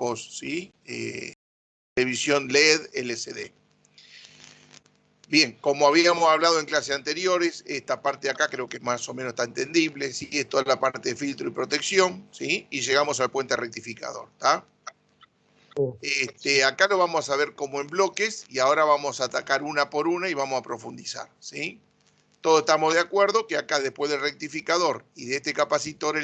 equipos, ¿sí? Televisión LED, LCD. Bien, como habíamos hablado en clases anteriores, esta parte de acá creo que más o menos está entendible, ¿sí? Es toda la parte de filtro y protección, ¿sí? Y llegamos al puente rectificador, ¿está? Acá lo vamos a ver como en bloques y ahora vamos a atacar una por una y vamos a profundizar, ¿sí? Todos estamos de acuerdo que acá después del rectificador y de este capacitor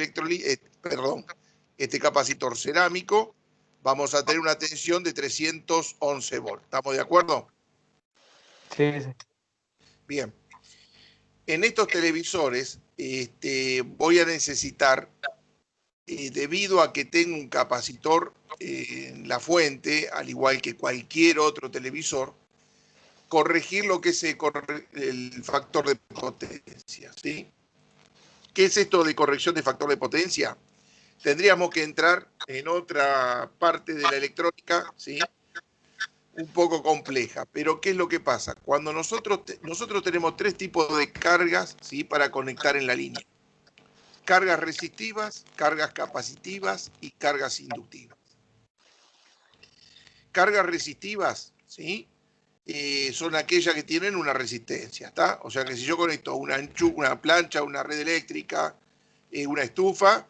este capacitor cerámico, vamos a tener una tensión de 311 volts. ¿Estamos de acuerdo? Sí, sí. Bien. En estos televisores voy a necesitar, debido a que tengo un capacitor en la fuente, al igual que cualquier otro televisor, corregir lo que es el factor de potencia, ¿sí? ¿Qué es esto de corrección de factor de potencia? Tendríamos que entrar en otra parte de la electrónica, ¿sí? Un poco compleja, pero ¿qué es lo que pasa? Cuando nosotros tenemos tres tipos de cargas, ¿sí? Para conectar en la línea. Cargas resistivas, cargas capacitivas y cargas inductivas. Cargas resistivas, ¿sí? Son aquellas que tienen una resistencia, ¿está? O sea que si yo conecto una plancha, una red eléctrica, una estufa,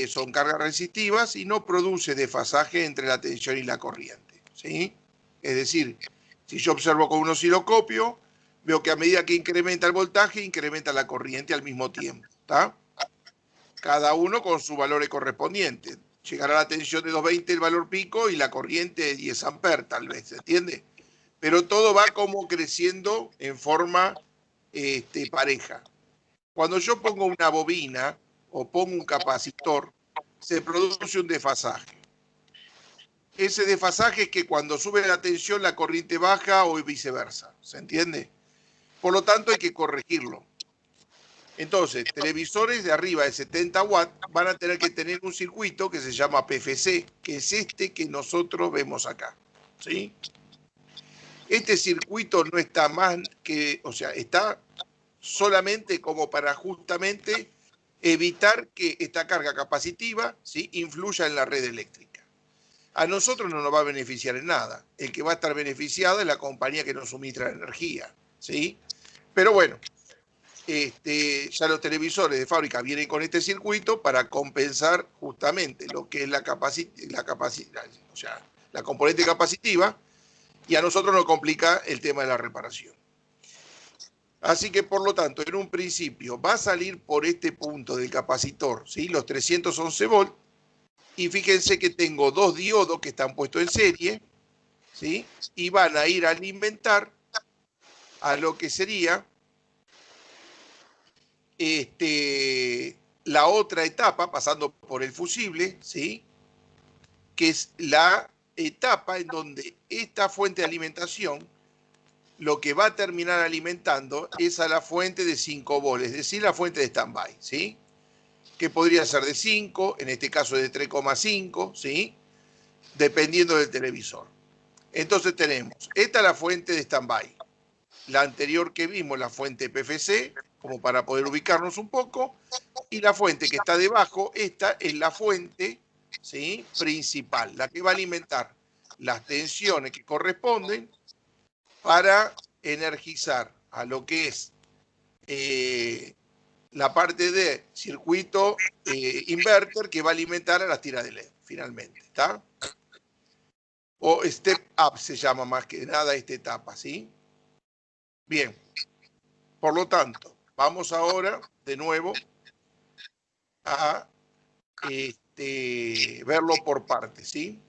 son cargas resistivas y no produce desfasaje entre la tensión y la corriente, ¿sí? Es decir, si yo observo con un osciloscopio, veo que a medida que incrementa el voltaje, incrementa la corriente al mismo tiempo, ¿está? Cada uno con su valor correspondiente. Llegará la tensión de 220 el valor pico y la corriente de 10 amperes, tal vez, ¿se entiende? Pero todo va como creciendo en forma pareja. Cuando yo pongo una bobina o pongo un capacitor, se produce un desfasaje. Ese desfasaje es que cuando sube la tensión la corriente baja o viceversa, ¿se entiende? Por lo tanto hay que corregirlo. Entonces, televisores de arriba de 70 watts van a tener que tener un circuito que se llama PFC, que es este que nosotros vemos acá, ¿sí? Este circuito no está más que, o sea, está solamente como para justamente evitar que esta carga capacitiva, ¿sí? Influya en la red eléctrica. A nosotros no nos va a beneficiar en nada. El que va a estar beneficiado es la compañía que nos suministra la energía, ¿sí? Pero bueno, ya los televisores de fábrica vienen con este circuito para compensar justamente lo que es la capacidad, o sea, la componente capacitiva, y a nosotros nos complica el tema de la reparación. Así que, por lo tanto, en un principio va a salir por este punto del capacitor, ¿sí? Los 311 volts, y fíjense que tengo dos diodos que están puestos en serie, ¿sí? Y van a ir a alimentar a lo que sería la otra etapa, pasando por el fusible, ¿sí? Que es la etapa en donde esta fuente de alimentación lo que va a terminar alimentando es a la fuente de 5 volts, es decir, la fuente de stand-by, ¿sí? Que podría ser de 5, en este caso de 3,5, ¿sí? Dependiendo del televisor. Entonces tenemos, esta es la fuente de stand-by. La anterior que vimos, la fuente PFC, como para poder ubicarnos un poco, y la fuente que está debajo, esta es la fuente, ¿sí? Principal, la que va a alimentar las tensiones que corresponden para energizar a lo que es la parte de circuito inverter que va a alimentar a las tiras de LED, finalmente, ¿está? O step up se llama más que nada esta etapa, ¿sí? Bien, por lo tanto, vamos ahora de nuevo a verlo por partes, ¿sí?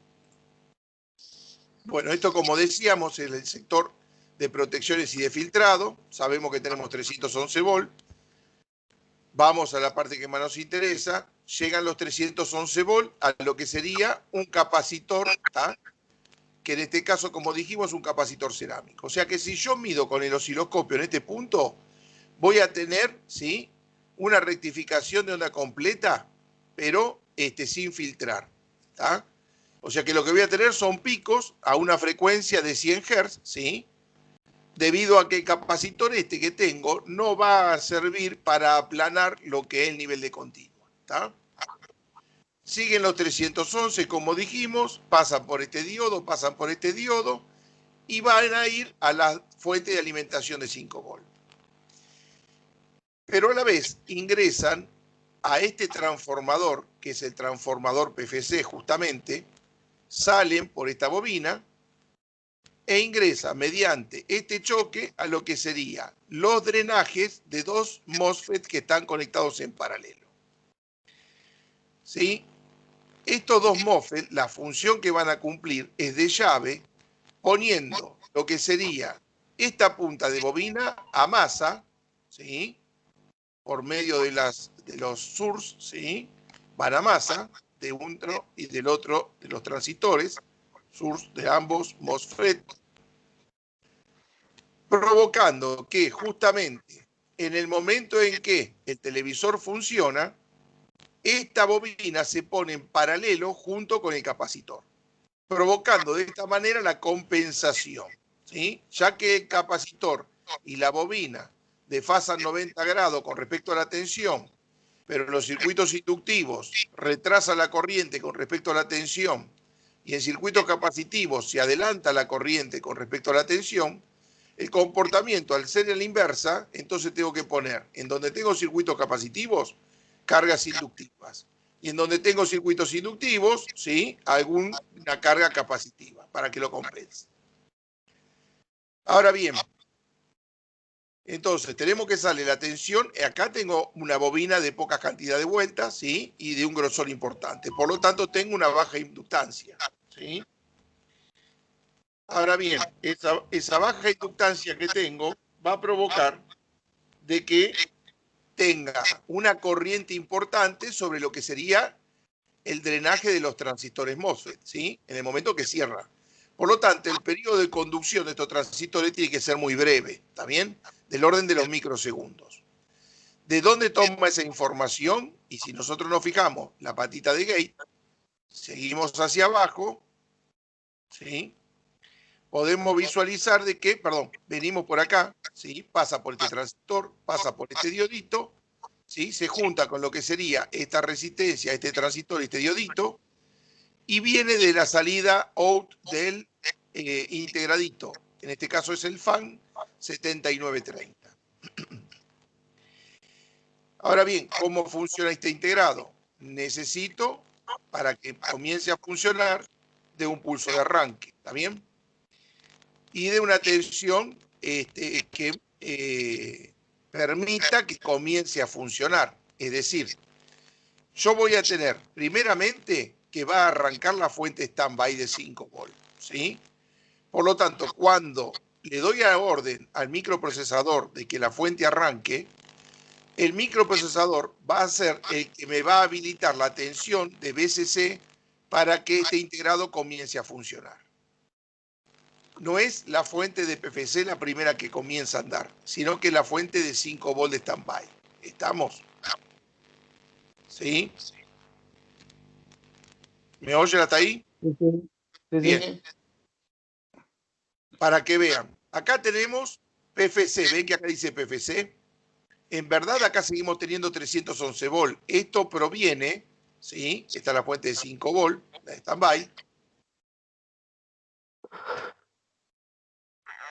Bueno, esto como decíamos es el sector de protecciones y de filtrado. Sabemos que tenemos 311 volts. Vamos a la parte que más nos interesa. Llegan los 311 volts a lo que sería un capacitor, ¿tá? Que en este caso, como dijimos, es un capacitor cerámico. O sea que si yo mido con el osciloscopio en este punto, voy a tener, ¿sí? Una rectificación de onda completa, pero sin filtrar, ¿tá? O sea que lo que voy a tener son picos a una frecuencia de 100 Hz, ¿sí? Debido a que el capacitor que tengo no va a servir para aplanar lo que es el nivel de continua, ¿tá? Siguen los 311, como dijimos, pasan por este diodo, y van a ir a la fuente de alimentación de 5 volts. Pero a la vez ingresan a este transformador, que es el transformador PFC justamente, salen por esta bobina e ingresa mediante este choque a lo que serían los drenajes de dos MOSFET que están conectados en paralelo. ¿Sí? Estos dos MOSFET, la función que van a cumplir es de llave, poniendo lo que sería esta punta de bobina a masa, ¿sí? Por medio de los SURS, ¿sí? Van a masa de uno y del otro de los transistores, SURS de ambos MOSFET, provocando que justamente en el momento en que el televisor funciona, esta bobina se pone en paralelo junto con el capacitor, provocando de esta manera la compensación, ¿sí? Ya que el capacitor y la bobina desfasan 90 grados con respecto a la tensión, pero los circuitos inductivos retrasan la corriente con respecto a la tensión y en circuitos capacitivos se adelanta la corriente con respecto a la tensión, el comportamiento al ser en la inversa, entonces tengo que poner en donde tengo circuitos capacitivos, cargas inductivas. Y en donde tengo circuitos inductivos, ¿sí? Alguna carga capacitiva para que lo compense. Ahora bien, entonces tenemos que sale la tensión. Acá tengo una bobina de poca cantidad de vueltas, ¿sí? Y de un grosor importante. Por lo tanto, tengo una baja inductancia, ¿sí? Ahora bien, esa baja inductancia que tengo va a provocar de que tenga una corriente importante sobre lo que sería el drenaje de los transistores MOSFET, ¿sí? En el momento que cierra. Por lo tanto, el periodo de conducción de estos transistores tiene que ser muy breve, ¿está bien? Del orden de los microsegundos. ¿De dónde toma esa información? Y si nosotros nos fijamos, la patita de gate, seguimos hacia abajo, ¿sí? Podemos visualizar de que, perdón, venimos por acá, ¿sí? Pasa por este transistor, pasa por este diodito, ¿sí? Se junta con lo que sería esta resistencia, este transistor, este diodito, y viene de la salida out del integradito. En este caso es el FAN 7930. Ahora bien, ¿cómo funciona este integrado? Necesito, para que comience a funcionar, de un pulso de arranque, ¿está bien? Y de una tensión que permita que comience a funcionar. Es decir, yo voy a tener, primeramente, que va a arrancar la fuente stand-by de 5 volts, ¿sí? Por lo tanto, cuando le doy a orden al microprocesador de que la fuente arranque, el microprocesador va a ser el que me va a habilitar la tensión de VCC para que este integrado comience a funcionar. No es la fuente de PFC la primera que comienza a andar, sino que la fuente de 5 volts de stand-by. ¿Estamos? ¿Sí? ¿Me oyen hasta ahí? Sí, sí, sí, Bien. sí. Para que vean. Acá tenemos PFC. ¿Ven que acá dice PFC? En verdad acá seguimos teniendo 311 volts. Esto proviene, ¿sí? Esta es la fuente de 5 volts, la de stand-by,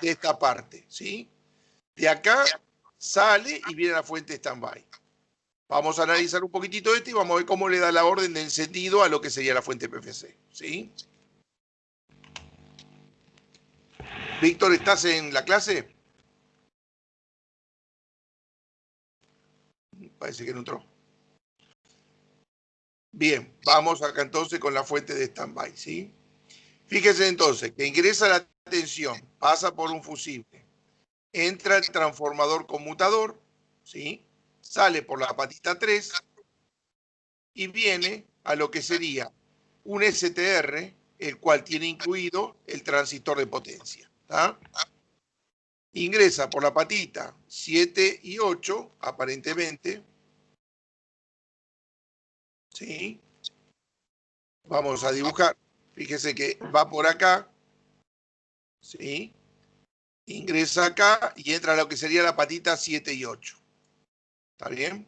de esta parte, ¿sí? De acá sale y viene la fuente de stand-by. Vamos a analizar un poquitito esto y vamos a ver cómo le da la orden de encendido a lo que sería la fuente PFC, ¿sí? Víctor, ¿estás en la clase? Parece que no entró. Bien, vamos acá entonces con la fuente de stand-by, ¿sí? Fíjese entonces que ingresa la tensión, pasa por un fusible, entra el transformador conmutador, ¿sí? Sale por la patita 3 y viene a lo que sería un STR, el cual tiene incluido el transistor de potencia, ¿tá? Ingresa por la patita 7 y 8, aparentemente, ¿sí? Vamos a dibujar. Fíjese que va por acá, ¿sí? Ingresa acá y entra a lo que sería la patita 7 y 8. ¿Está bien?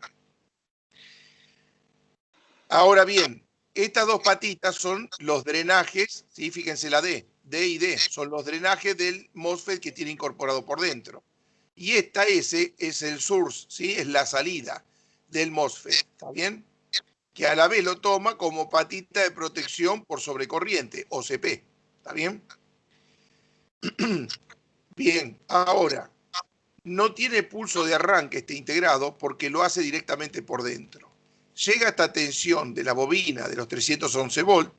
Ahora bien, Estas dos patitas son los drenajes, ¿sí? Fíjense la D y D, son los drenajes del MOSFET que tiene incorporado por dentro. Y esta S es el source, ¿sí? Es la salida del MOSFET, ¿está bien? Que a la vez lo toma como patita de protección por sobrecorriente, OCP, ¿está bien? Bien, ahora, no tiene pulso de arranque este integrado porque lo hace directamente por dentro. Llega esta tensión de la bobina de los 311 volt,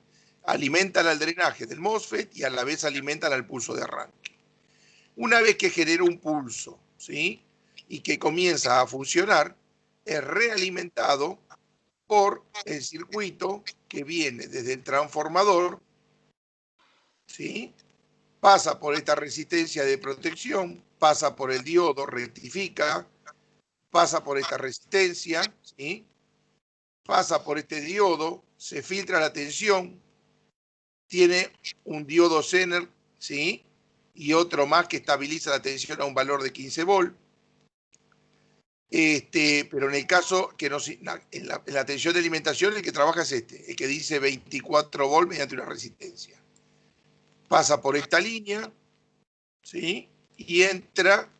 alimentan al drenaje del MOSFET y a la vez alimentan al pulso de arranque. Una vez que genera un pulso, ¿sí? Y que comienza a funcionar, es realimentado por el circuito que viene desde el transformador, ¿sí? Pasa por esta resistencia de protección, pasa por el diodo, rectifica, pasa por esta resistencia, ¿sí? Pasa por este diodo, se filtra la tensión, tiene un diodo Zener, ¿sí? Y otro más que estabiliza la tensión a un valor de 15 volt. Pero en el caso que no, en la tensión de alimentación el que trabaja es el que dice 24 volt mediante una resistencia. Pasa por esta línea, ¿sí? Y entra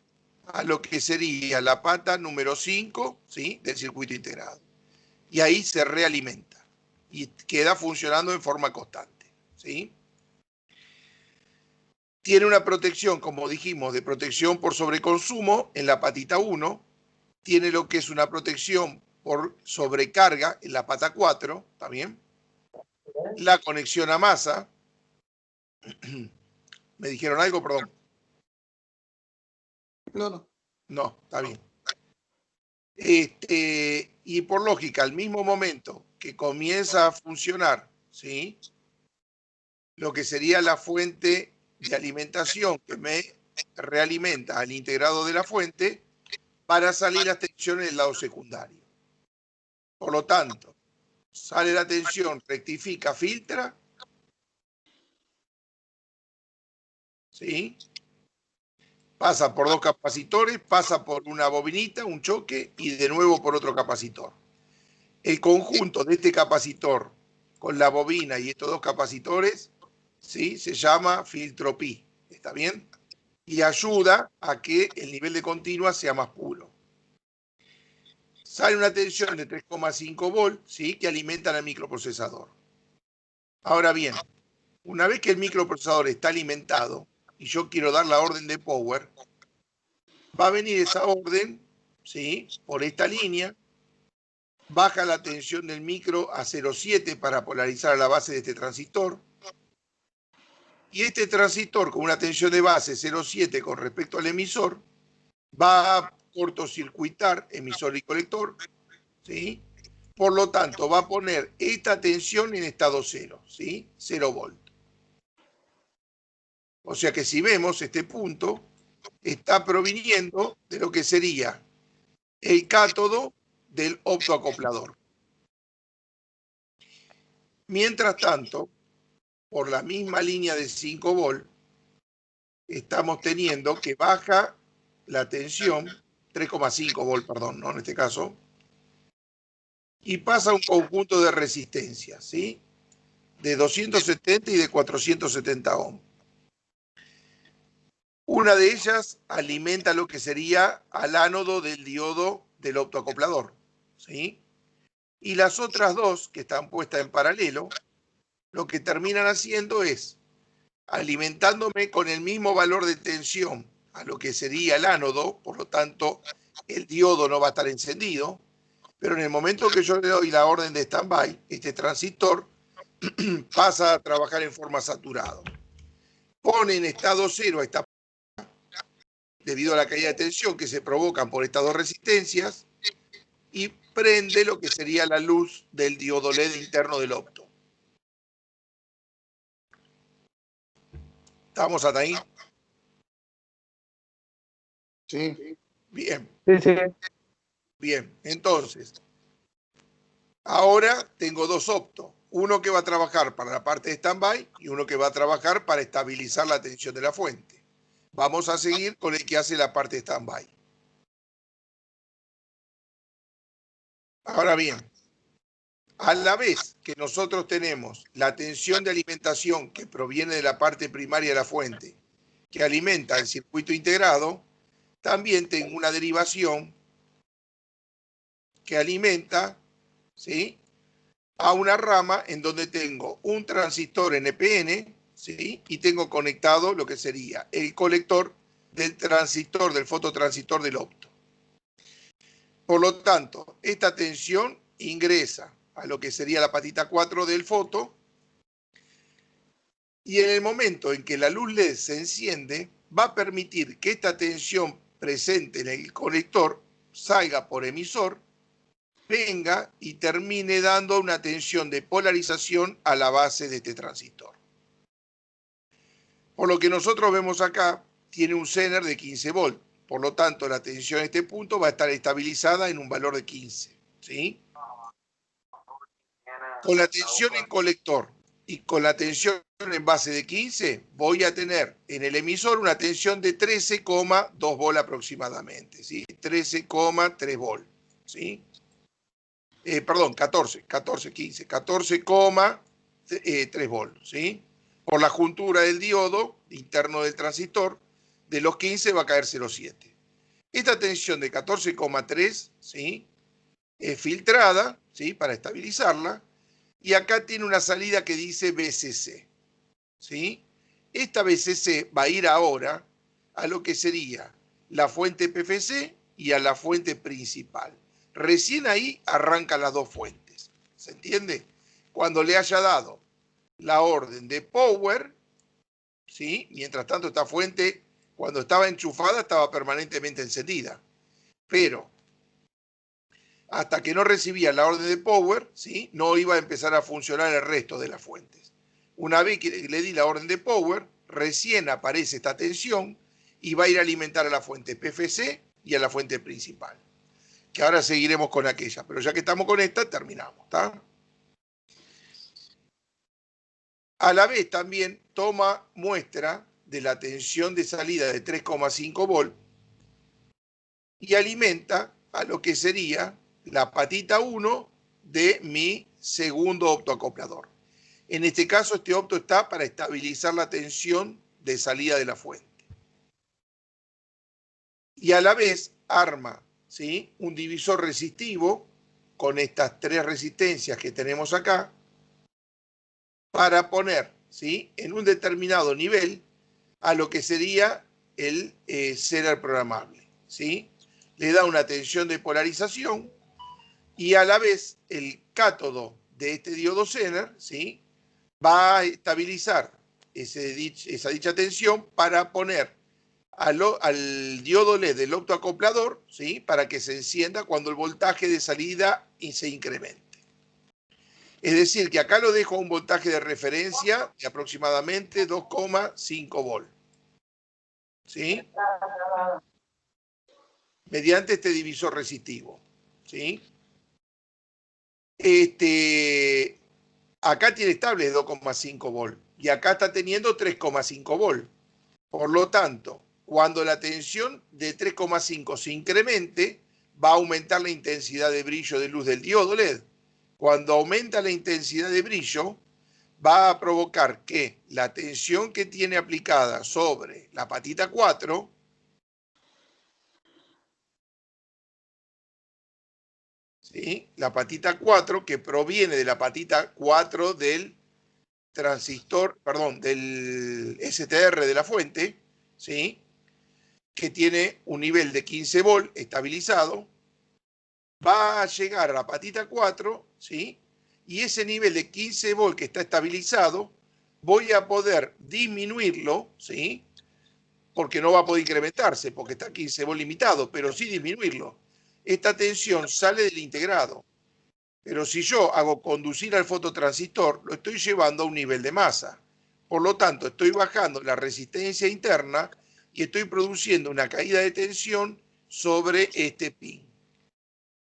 a lo que sería la pata número 5, ¿sí? Del circuito integrado. Y ahí se realimenta y queda funcionando en forma constante, ¿sí? Tiene una protección, como dijimos, de protección por sobreconsumo en la patita 1, tiene lo que es una protección por sobrecarga en la pata 4, ¿está bien? La conexión a masa. ¿Me dijeron algo? Perdón. No. No, está bien. Y por lógica, al mismo momento que comienza a funcionar, ¿sí? Lo que sería la fuente de alimentación que me realimenta al integrado de la fuente para salir las tensiones del lado secundario. Por lo tanto, sale la tensión, rectifica, filtra, ¿sí? Pasa por dos capacitores, pasa por una bobinita, un choque y de nuevo por otro capacitor. El conjunto de este capacitor con la bobina y estos dos capacitores, ¿sí? Se llama filtro pi, ¿está bien? Y ayuda a que el nivel de continua sea más puro. Sale una tensión de 3,5 volt, ¿sí? Que alimentan al microprocesador. Ahora bien, una vez que el microprocesador está alimentado y yo quiero dar la orden de power, va a venir esa orden, ¿sí? Por esta línea, baja la tensión del micro a 0,7 para polarizar a la base de este transistor. Y este transistor con una tensión de base 0,7 con respecto al emisor va a cortocircuitar emisor y colector, ¿sí? Por lo tanto, va a poner esta tensión en estado cero, ¿sí? 0 volt. O sea que si vemos este punto, está proviniendo de lo que sería el cátodo del optoacoplador. Mientras tanto, por la misma línea de 5 volt, estamos teniendo que baja la tensión, 3,5 volt, perdón, ¿no? En este caso, y pasa un conjunto de resistencias, ¿sí? De 270 y de 470 ohms. Una de ellas alimenta lo que sería al ánodo del diodo del optoacoplador, ¿sí? Y las otras dos, que están puestas en paralelo, lo que terminan haciendo es alimentándome con el mismo valor de tensión a lo que sería el ánodo, por lo tanto, el diodo no va a estar encendido, pero en el momento que yo le doy la orden de stand-by, este transistor pasa a trabajar en forma saturada. Pone en estado cero a esta debido a la caída de tensión que se provocan por estas dos resistencias y prende lo que sería la luz del diodo LED interno del opto. ¿Estamos hasta ahí? Sí. Bien. Sí, sí. Bien, entonces, ahora tengo dos optos. Uno que va a trabajar para la parte de stand-by y uno que va a trabajar para estabilizar la tensión de la fuente. Vamos a seguir con el que hace la parte de stand-by. Ahora bien, A la vez que nosotros tenemos la tensión de alimentación que proviene de la parte primaria de la fuente, que alimenta el circuito integrado, también tengo una derivación que alimenta, ¿sí?, a una rama en donde tengo un transistor NPN, ¿sí?, y tengo conectado lo que sería el colector del transistor, del fototransistor del opto. Por lo tanto, esta tensión ingresa a lo que sería la patita 4 del foto, y en el momento en que la luz LED se enciende, va a permitir que esta tensión presente en el conector salga por emisor, venga y termine dando una tensión de polarización a la base de este transistor. Por lo que nosotros vemos acá, tiene un Zener de 15 volt. Por lo tanto, la tensión en este punto va a estar estabilizada en un valor de 15. ¿Sí? Con la tensión en colector y con la tensión en base de 15, voy a tener en el emisor una tensión de 13,2 volt aproximadamente. ¿Sí? 13,3 volt. ¿Sí? Perdón, 14,3 volt, ¿sí? Por la juntura del diodo interno del transistor, de los 15 va a caer 0,7. Esta tensión de 14,3, ¿sí?, es filtrada, ¿sí?, para estabilizarla, y acá tiene una salida que dice BCC, ¿sí? Esta BCC va a ir ahora a lo que sería la fuente PFC y a la fuente principal. Recién ahí arrancan las dos fuentes. ¿Se entiende? Cuando le haya dado la orden de power, ¿sí?, mientras tanto esta fuente, cuando estaba enchufada, estaba permanentemente encendida. Pero hasta que no recibía la orden de power, ¿sí?, no iba a empezar a funcionar el resto de las fuentes. Una vez que le di la orden de power, recién aparece esta tensión y va a ir a alimentar a la fuente PFC y a la fuente principal, que ahora seguiremos con aquella, pero ya que estamos con esta, terminamos, ¿está? A la vez también toma muestra de la tensión de salida de 3,5 volt y alimenta a lo que sería la patita 1 de mi segundo optoacoplador. En este caso, este opto está para estabilizar la tensión de salida de la fuente. Y a la vez arma, ¿sí?, un divisor resistivo con estas tres resistencias que tenemos acá para poner, ¿sí?, en un determinado nivel a lo que sería el Zener programable, ¿sí? Le da una tensión de polarización y a la vez el cátodo de este diodo Zener, ¿sí?, va a estabilizar esa dicha tensión para poner al diodo LED del optoacoplador, ¿sí?, para que se encienda cuando el voltaje de salida se incremente. Es decir, que acá lo dejo a un voltaje de referencia de aproximadamente 2,5 volt. ¿Sí? Mediante este divisor resistivo. ¿Sí? Acá tiene estable 2,5 volt y acá está teniendo 3,5 volt. Por lo tanto, cuando la tensión de 3,5 se incremente, va a aumentar la intensidad de brillo de luz del diodo LED. Cuando aumenta la intensidad de brillo, va a provocar que la tensión que tiene aplicada sobre la patita 4, ¿sí?, la patita 4 que proviene de la patita 4 del transistor, perdón, del STR de la fuente, ¿sí?, que tiene un nivel de 15 volt estabilizado, va a llegar a la patita 4, ¿sí?, y ese nivel de 15 volt que está estabilizado, voy a poder disminuirlo, ¿sí?, porque no va a poder incrementarse, porque está 15 volt limitado, pero sí disminuirlo. Esta tensión sale del integrado, pero si yo hago conducir al fototransistor, lo estoy llevando a un nivel de masa. Por lo tanto, estoy bajando la resistencia interna y estoy produciendo una caída de tensión sobre este pin.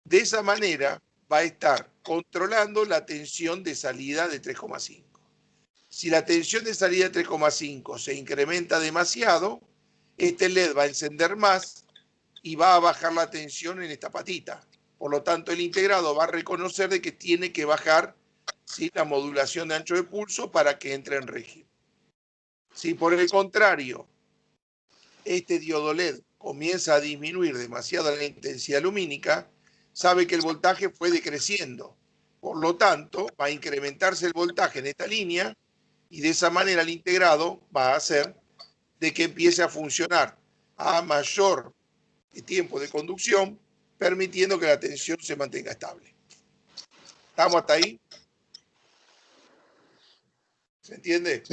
De esa manera va a estar controlando la tensión de salida de 3,5. Si la tensión de salida de 3,5 se incrementa demasiado, este LED va a encender más y va a bajar la tensión en esta patita. Por lo tanto, el integrado va a reconocer de que tiene que bajar, ¿sí?, la modulación de ancho de pulso para que entre en régimen. Si por el contrario, este diodo LED comienza a disminuir demasiado la intensidad lumínica, sabe que el voltaje fue decreciendo. Por lo tanto, va a incrementarse el voltaje en esta línea y de esa manera el integrado va a hacer de que empiece a funcionar a mayor tiempo de conducción, permitiendo que la tensión se mantenga estable. ¿Estamos hasta ahí? ¿Se entiende?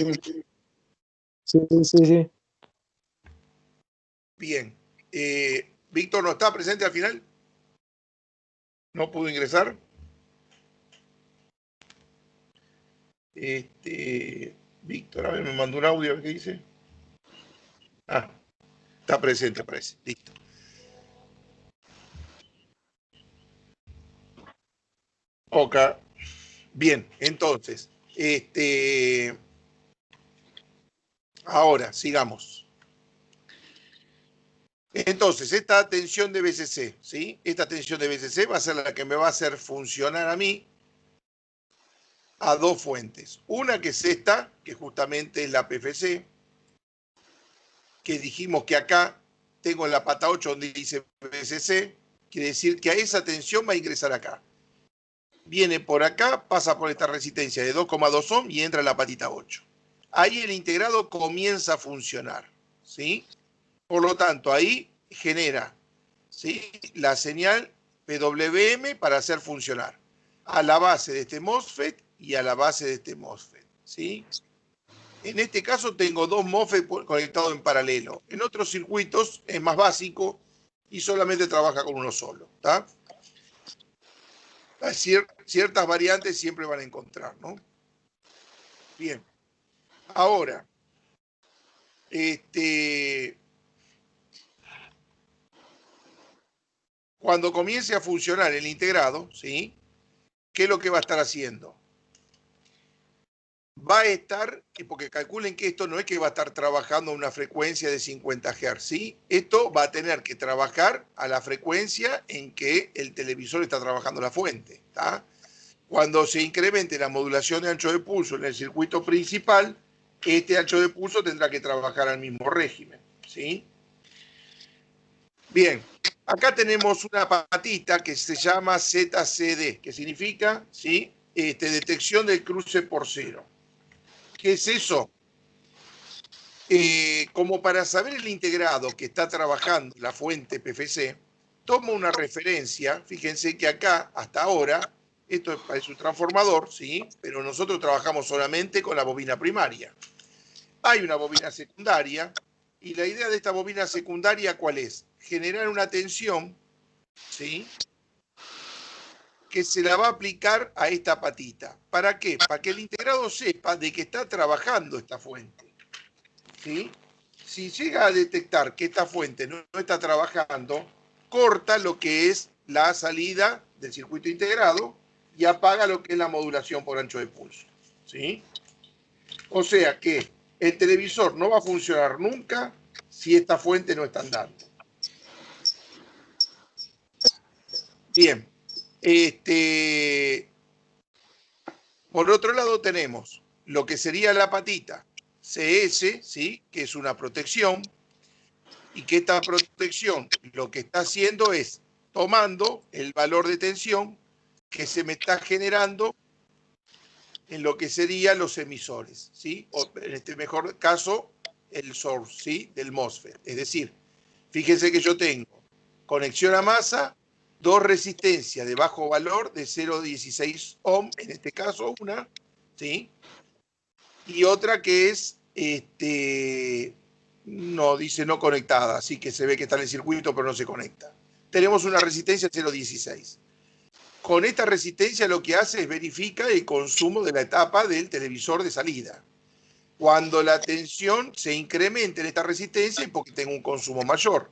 Sí. Bien. ¿Víctor no está presente al final? ¿No pudo ingresar? Víctor, a ver, me mandó un audio, a ver qué dice. Ah, está presente, parece. Listo. Ok. Bien, entonces, ahora, sigamos. Entonces, esta tensión de BCC, ¿sí? Esta tensión de BCC va a ser la que me va a hacer funcionar a mí a dos fuentes. Una que es esta, que justamente es la PFC, que dijimos que acá tengo en la pata 8 donde dice BCC, quiere decir que a esa tensión va a ingresar acá. Viene por acá, pasa por esta resistencia de 2,2 ohm y entra en la patita 8. Ahí el integrado comienza a funcionar, ¿sí? Por lo tanto, ahí genera, ¿sí?, la señal PWM para hacer funcionar a la base de este MOSFET y a la base de este MOSFET, ¿sí? En este caso tengo dos MOSFET conectados en paralelo. En otros circuitos es más básico y solamente trabaja con uno solo, ¿está? Ciertas variantes siempre van a encontrar, ¿no? Bien. Ahora, cuando comience a funcionar el integrado, ¿sí?, ¿qué es lo que va a estar haciendo? Va a estar, porque calculen que esto no es que va a estar trabajando a una frecuencia de 50 Hz, ¿sí? Esto va a tener que trabajar a la frecuencia en que el televisor está trabajando la fuente, ¿está? Cuando se incremente la modulación de ancho de pulso en el circuito principal, este ancho de pulso tendrá que trabajar al mismo régimen, ¿sí? Bien, acá tenemos una patita que se llama ZCD, que significa, ¿sí?, detección del cruce por cero. ¿Qué es eso? Como para saber el integrado que está trabajando la fuente PFC, tomo una referencia. Fíjense que acá, hasta ahora, esto es un transformador, ¿sí?, pero nosotros trabajamos solamente con la bobina primaria. Hay una bobina secundaria, y la idea de esta bobina secundaria, ¿cuál es? Generar una tensión, ¿sí?, que se la va a aplicar a esta patita. ¿Para qué? Para que el integrado sepa de que está trabajando esta fuente, ¿sí? Si llega a detectar que esta fuente no está trabajando, corta lo que es la salida del circuito integrado y apaga lo que es la modulación por ancho de pulso, ¿sí? O sea que el televisor no va a funcionar nunca si esta fuente no está andando. Bien. Por otro lado tenemos lo que sería la patita CS, ¿sí?, que es una protección, y que esta protección lo que está haciendo es tomando el valor de tensión que se me está generando en lo que serían los emisores, ¿sí? O en este mejor caso, el source, ¿sí?, del MOSFET. Es decir, fíjense que yo tengo conexión a masa, dos resistencias de bajo valor de 0,16 ohm, en este caso una, ¿sí?, y otra que es, no, dice no conectada, así que se ve que está en el circuito pero no se conecta. Tenemos una resistencia 0,16. Con esta resistencia lo que hace es verifica el consumo de la etapa del televisor de salida. Cuando la tensión se incrementa en esta resistencia es porque tengo un consumo mayor.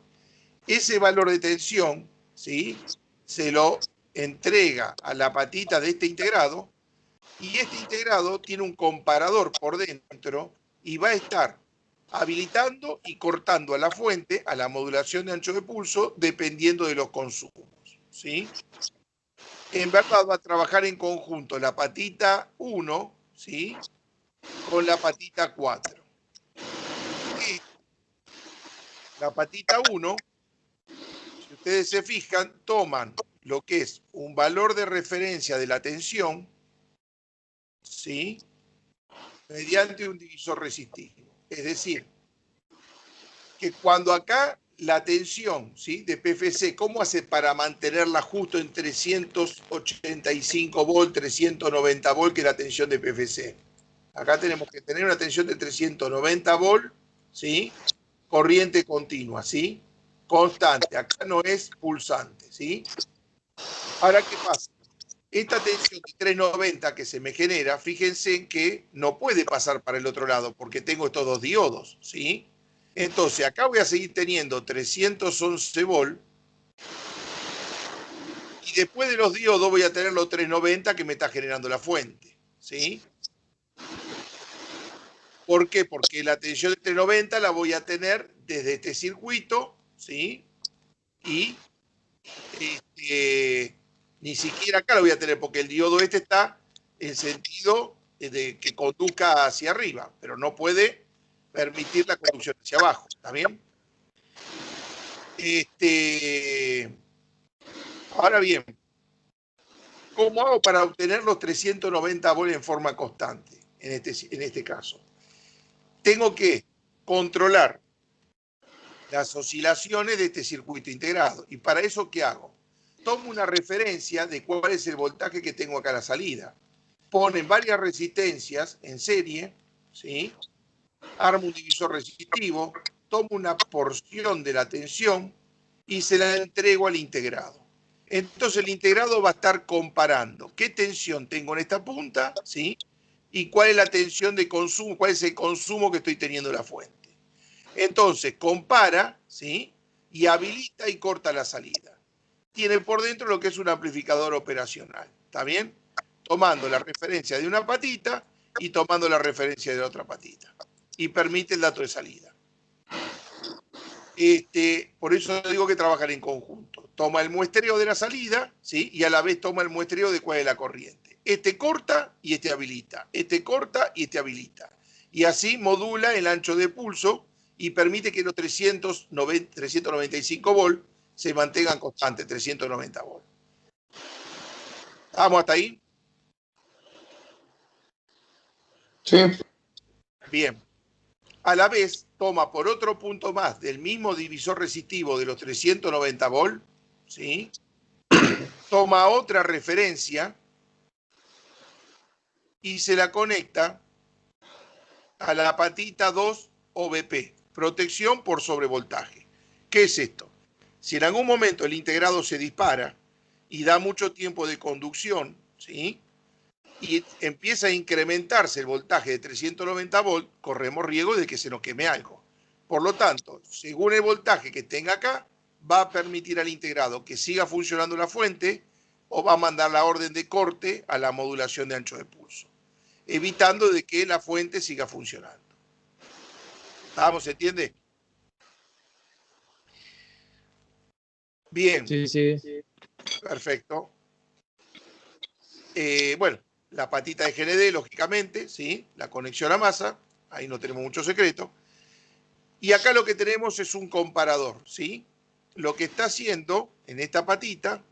Ese valor de tensión, ¿sí?, se lo entrega a la patita de este integrado, y este integrado tiene un comparador por dentro y va a estar habilitando y cortando a la fuente, a la modulación de ancho de pulso, dependiendo de los consumos. ¿sí? En verdad va a trabajar en conjunto la patita 1, ¿sí? Con la patita 4. Y la patita 1, si ustedes se fijan, toman lo que es un valor de referencia de la tensión, ¿sí? Mediante un divisor resistivo. Es decir, que cuando acá la tensión, ¿sí? De PFC, ¿cómo hace para mantenerla justo en 385 volt, 390 volt, que es la tensión de PFC? Acá tenemos que tener una tensión de 390 volt, ¿sí? Corriente continua, ¿sí? Constante. Acá no es pulsante, ¿sí? Ahora, ¿qué pasa? Esta tensión de 390 que se me genera, fíjense en que no puede pasar para el otro lado porque tengo estos dos diodos, ¿sí? Entonces, acá voy a seguir teniendo 311 volt y después de los diodos voy a tener los 390 que me está generando la fuente, ¿sí? ¿Por qué? Porque la tensión de 390 la voy a tener desde este circuito, ¿sí? Y ni siquiera acá la voy a tener porque el diodo este está en sentido de que conduzca hacia arriba, pero no puede permitir la conducción hacia abajo, ¿está bien? Ahora bien, ¿cómo hago para obtener los 390 volt en forma constante en este caso? Tengo que controlar las oscilaciones de este circuito integrado. ¿Y para eso qué hago? Tomo una referencia de cuál es el voltaje que tengo acá a la salida. Ponen varias resistencias en serie, ¿sí? Armo un divisor resistivo, tomo una porción de la tensión y se la entrego al integrado. Entonces el integrado va a estar comparando qué tensión tengo en esta punta, ¿sí? Y cuál es la tensión de consumo, cuál es el consumo que estoy teniendo en la fuente. Entonces compara, ¿sí? Y habilita y corta la salida. Tiene por dentro lo que es un amplificador operacional, ¿está bien? Tomando la referencia de una patita y tomando la referencia de la otra patita. Y permite el dato de salida. Por eso digo que trabajan en conjunto. Toma el muestreo de la salida, ¿sí? Y a la vez toma el muestreo de cuál es la corriente. Este corta y este habilita. Este corta y este habilita. Y así modula el ancho de pulso y permite que los 395 volt se mantengan constantes, 390 volt. ¿Estamos hasta ahí? Sí. Bien. A la vez, toma por otro punto más del mismo divisor resistivo de los 390 volt, ¿sí? Toma otra referencia y se la conecta a la patita 2 OVP, protección por sobrevoltaje. ¿Qué es esto? Si en algún momento el integrado se dispara y da mucho tiempo de conducción, ¿sí? Y empieza a incrementarse el voltaje de 390 volt, corremos riesgo de que se nos queme algo. Por lo tanto, según el voltaje que tenga acá, va a permitir al integrado que siga funcionando la fuente o va a mandar la orden de corte a la modulación de ancho de pulso, evitando de que la fuente siga funcionando. ¿Vamos? ¿Se entiende? Bien. Sí, sí. Perfecto. Bueno, la patita de GND, lógicamente, ¿sí? La conexión a masa, ahí no tenemos mucho secreto. Y acá lo que tenemos es un comparador, ¿sí? Lo que está haciendo en esta patita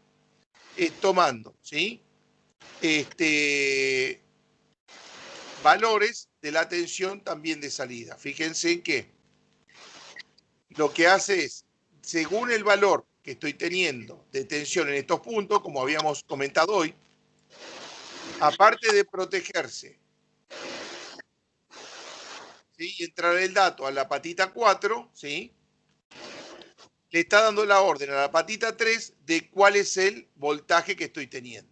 es tomando, ¿sí? Valores de la tensión también de salida. Fíjense en que lo que hace es, según el valor que estoy teniendo de tensión en estos puntos, como habíamos comentado hoy, aparte de protegerse, ¿sí? Y entrar el dato a la patita 4, ¿sí? Le está dando la orden a la patita 3 de cuál es el voltaje que estoy teniendo.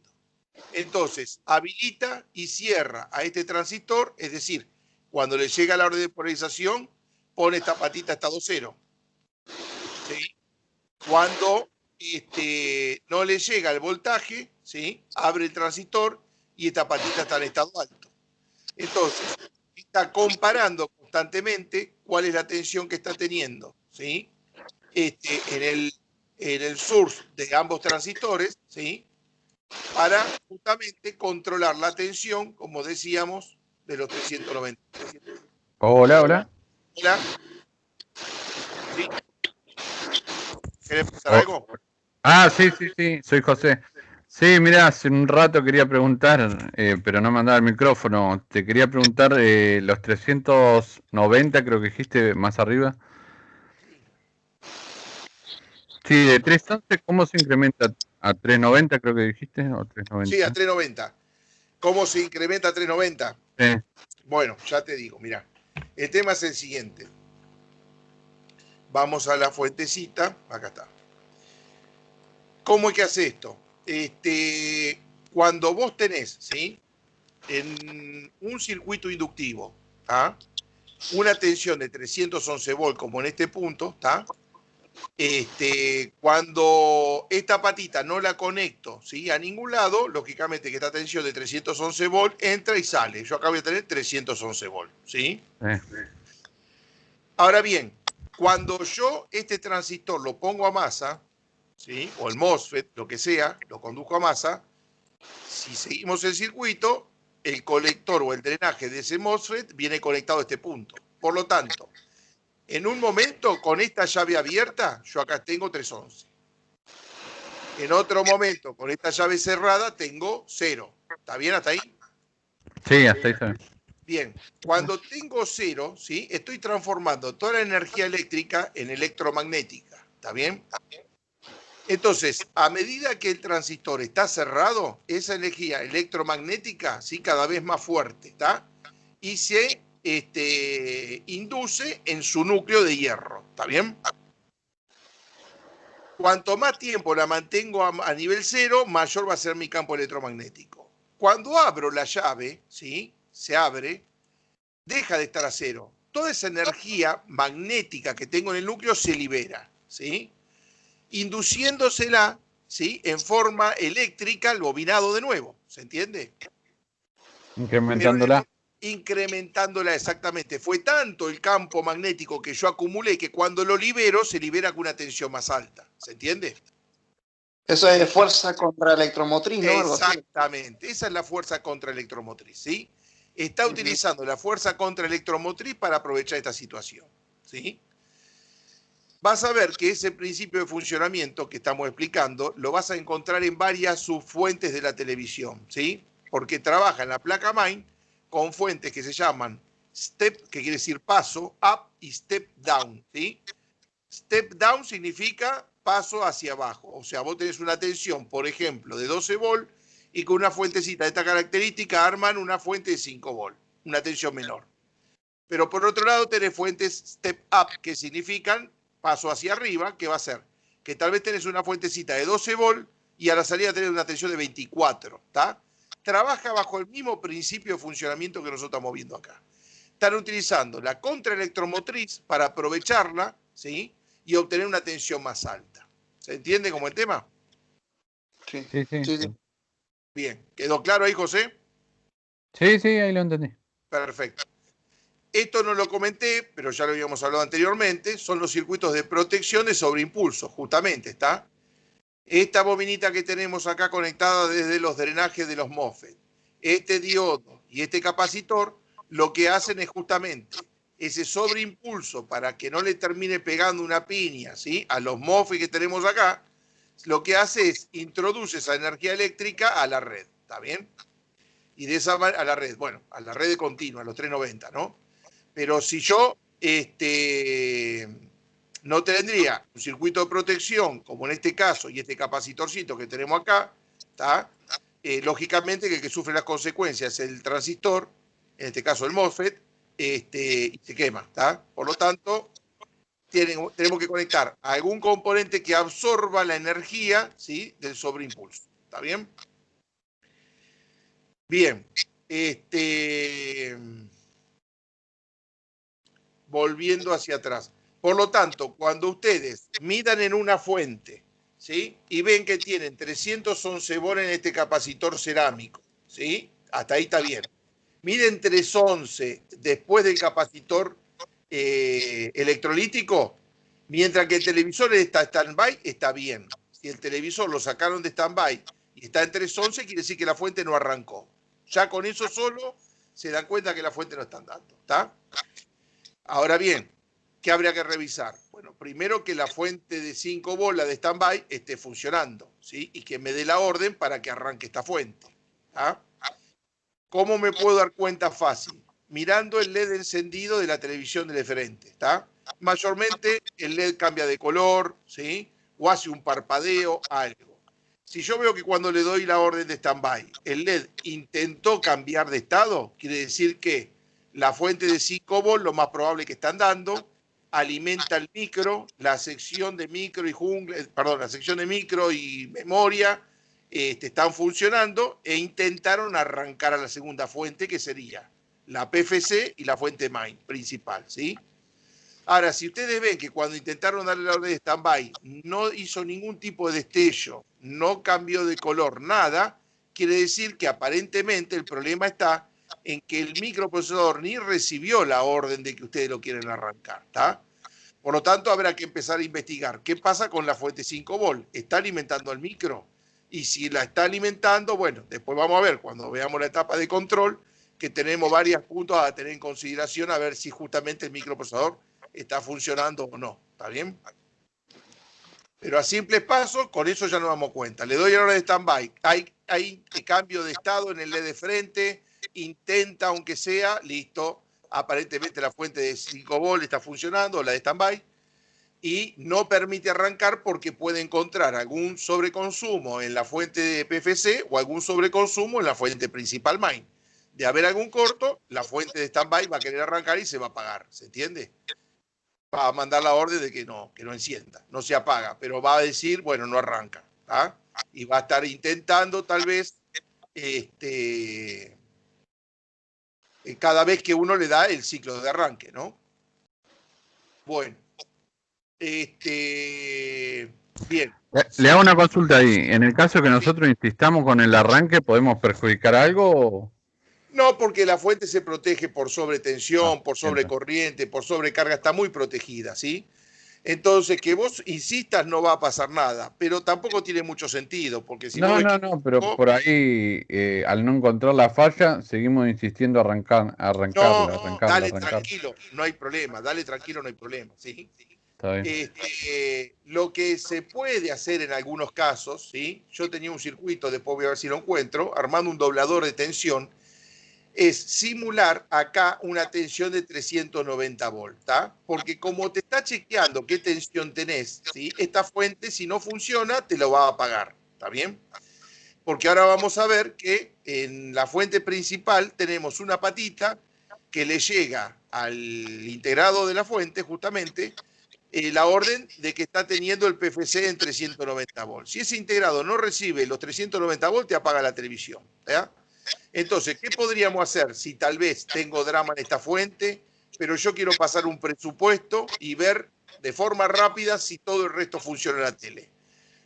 Entonces, habilita y cierra a este transistor, es decir, cuando le llega la orden de polarización, pone esta patita estado 0. ¿Sí? Cuando no le llega el voltaje, ¿sí? Abre el transistor y esta patita está en estado alto. Entonces, está comparando constantemente cuál es la tensión que está teniendo, ¿sí? En en el source de ambos transistores, ¿sí? Para justamente controlar la tensión, como decíamos, de los 390. Hola, hola. Hola. ¿Sí? ¿Querés preguntar Oh, algo? sí, sí, sí, soy José. Sí, mirá, hace un rato quería preguntar, pero no me andaba el micrófono. Te quería preguntar, los 390 creo que dijiste más arriba. Sí, de 311, ¿cómo se incrementa a 390 creo que dijiste? ¿O Sí, a 390? 390. ¿Cómo se incrementa a 390? Sí, Bueno, ya te digo, mira. El tema es el siguiente. Vamos a la fuentecita. Acá está. ¿Cómo es que hace esto? Cuando vos tenés, ¿sí? En un circuito inductivo, ¿tá? Una tensión de 311 volts, como en este punto, ¿tá? Cuando esta patita no la conecto, ¿sí? A ningún lado, lógicamente que esta tensión de 311 volts entra y sale. Yo acá voy a tener 311 volts, ¿sí? Ahora bien, cuando yo este transistor lo pongo a masa, ¿sí? O el MOSFET, lo que sea, lo conduzco a masa, si seguimos el circuito, el colector o el drenaje de ese MOSFET viene conectado a este punto. Por lo tanto, en un momento, con esta llave abierta, yo acá tengo 311. En otro momento, con esta llave cerrada, tengo 0. ¿Está bien hasta ahí? sí, hasta ahí está. Bien. Cuando tengo 0, ¿sí? Estoy transformando toda la energía eléctrica en electromagnética. ¿Está bien? Entonces, a medida que el transistor está cerrado, esa energía electromagnética, ¿sí? Cada vez más fuerte, ¿está? Y se induce en su núcleo de hierro. ¿Está bien? Cuanto más tiempo la mantengo a nivel 0, mayor va a ser mi campo electromagnético. Cuando abro la llave, ¿sí? Se abre, deja de estar a 0. Toda esa energía magnética que tengo en el núcleo se libera, ¿sí? Induciéndosela, ¿sí? En forma eléctrica al bobinado de nuevo. ¿Se entiende? Incrementándola. Incrementándola exactamente. Fue tanto el campo magnético que yo acumulé que cuando lo libero, se libera con una tensión más alta. ¿Se entiende? Eso es fuerza contra electromotriz, ¿no? Algo así. Exactamente. Esa es la fuerza contraelectromotriz, ¿sí? Está utilizando la fuerza contraelectromotriz para aprovechar esta situación, ¿sí? Vas a ver que ese principio de funcionamiento que estamos explicando lo vas a encontrar en varias subfuentes de la televisión, ¿sí? Porque trabaja en la placa main con fuentes que se llaman step, que quiere decir paso, up y step down, ¿sí? Step down significa paso hacia abajo. O sea, vos tenés una tensión, por ejemplo, de 12 volts y con una fuentecita de esta característica arman una fuente de 5 volts, una tensión menor. Pero por otro lado tenés fuentes step up, que significan paso hacia arriba, que va a ser que tal vez tenés una fuentecita de 12 volts y a la salida tenés una tensión de 24, ¿está? Trabaja bajo el mismo principio de funcionamiento que nosotros estamos viendo acá. Están utilizando la contraelectromotriz para aprovecharla, ¿sí? Y obtener una tensión más alta. ¿Se entiende como el tema? Sí. Sí, sí. Sí, sí. Bien. ¿Quedó claro ahí, José? Sí, sí, ahí lo entendí. Perfecto. Esto no lo comenté, pero ya lo habíamos hablado anteriormente, son los circuitos de protección de sobreimpulso, justamente, ¿está? Esta bobinita que tenemos acá conectada desde los drenajes de los MOSFET, este diodo y este capacitor, lo que hacen es justamente ese sobreimpulso para que no le termine pegando una piña, ¿sí? A los MOSFET que tenemos acá, lo que hace es introduce esa energía eléctrica a la red, ¿está bien? Y de esa manera, a la red, bueno, a la red de continua, a los 390, ¿no? Pero si yo no tendría un circuito de protección, como en este caso, y este capacitorcito que tenemos acá, ¿tá? Lógicamente que el que sufre las consecuencias es el transistor, en este caso el MOSFET, y se quema, ¿tá? Por lo tanto, tenemos que conectar a algún componente que absorba la energía, ¿sí? Del sobreimpulso. ¿Está bien? Bien. Volviendo hacia atrás. Por lo tanto, cuando ustedes midan en una fuente, ¿sí? Y ven que tienen 311 volts en este capacitor cerámico, ¿sí? Hasta ahí está bien. Miden 311 después del capacitor electrolítico Mientras que el televisor está stand-by, está bien. Si el televisor lo sacaron de stand-by y está en 311, quiere decir que la fuente no arrancó. Ya con eso solo se dan cuenta que la fuente no está andando. ¿Está? Ahora bien, ¿qué habría que revisar? Bueno, primero que la fuente de 5 bolas de stand-by esté funcionando, ¿sí? Y que me dé la orden para que arranque esta fuente. ¿Está? ¿Cómo me puedo dar cuenta fácil? Mirando el LED encendido de la televisión del frente, ¿está? Mayormente el LED cambia de color, ¿sí? O hace un parpadeo, algo. Si yo veo que cuando le doy la orden de stand-by, el LED intentó cambiar de estado, quiere decir que la fuente de 5 volts, lo más probable que están dando, alimenta el micro, la sección de micro y la sección de micro y memoria están funcionando e intentaron arrancar a la segunda fuente, que sería la PFC y la fuente main principal, ¿sí? Ahora, si ustedes ven que cuando intentaron darle la orden de stand-by no hizo ningún tipo de destello, no cambió de color, nada, quiere decir que aparentemente el problema está en que el microprocesador ni recibió la orden de que ustedes lo quieren arrancar, ¿está? Por lo tanto, habrá que empezar a investigar qué pasa con la fuente 5 volt. ¿Está alimentando al micro? Y si la está alimentando, bueno, después vamos a ver, cuando veamos la etapa de control, que tenemos varios puntos a tener en consideración a ver si justamente el microprocesador está funcionando o no. ¿Está bien? Pero a simples pasos, con eso ya nos damos cuenta. Le doy la hora de stand-by. Hay cambio de estado en el LED de frente. Intenta, aunque sea, listo. Aparentemente la fuente de 5 volt está funcionando, la de stand-by. Y no permite arrancar porque puede encontrar algún sobreconsumo en la fuente de PFC o algún sobreconsumo en la fuente principal main. De haber algún corto, la fuente de stand-by va a querer arrancar y se va a apagar. ¿Se entiende? Va a mandar la orden de que no encienda, no se apaga, pero va a decir, bueno, no arranca. ¿Ah? Y va a estar intentando tal vez cada vez que uno le da el ciclo de arranque, ¿no? Bueno. Bien. Le hago una consulta ahí. En el caso que nosotros insistamos con el arranque, ¿podemos perjudicar algo? No, porque la fuente se protege por sobretensión, por sobrecorriente, por sobrecarga, está muy protegida, ¿sí? Entonces, que vos insistas no va a pasar nada, pero tampoco tiene mucho sentido, porque si no, pero por ahí, al no encontrar la falla, seguimos insistiendo arrancarla. Dale tranquilo, no hay problema, dale tranquilo, no hay problema, ¿sí? Está bien. Lo que se puede hacer en algunos casos, ¿sí? Yo tenía un circuito, después voy a ver si lo encuentro, armando un doblador de tensión, es simular acá una tensión de 390 volts, ¿tá? Porque como te está chequeando qué tensión tenés, ¿sí? Esta fuente, si no funciona, te lo va a apagar, ¿está bien? Porque ahora vamos a ver que en la fuente principal tenemos una patita que le llega al integrado de la fuente, justamente, la orden de que está teniendo el PFC en 390 volts. Si ese integrado no recibe los 390 volts, te apaga la televisión, ¿ya? Entonces, ¿qué podríamos hacer si tal vez tengo drama en esta fuente, pero yo quiero pasar un presupuesto y ver de forma rápida si todo el resto funciona en la tele?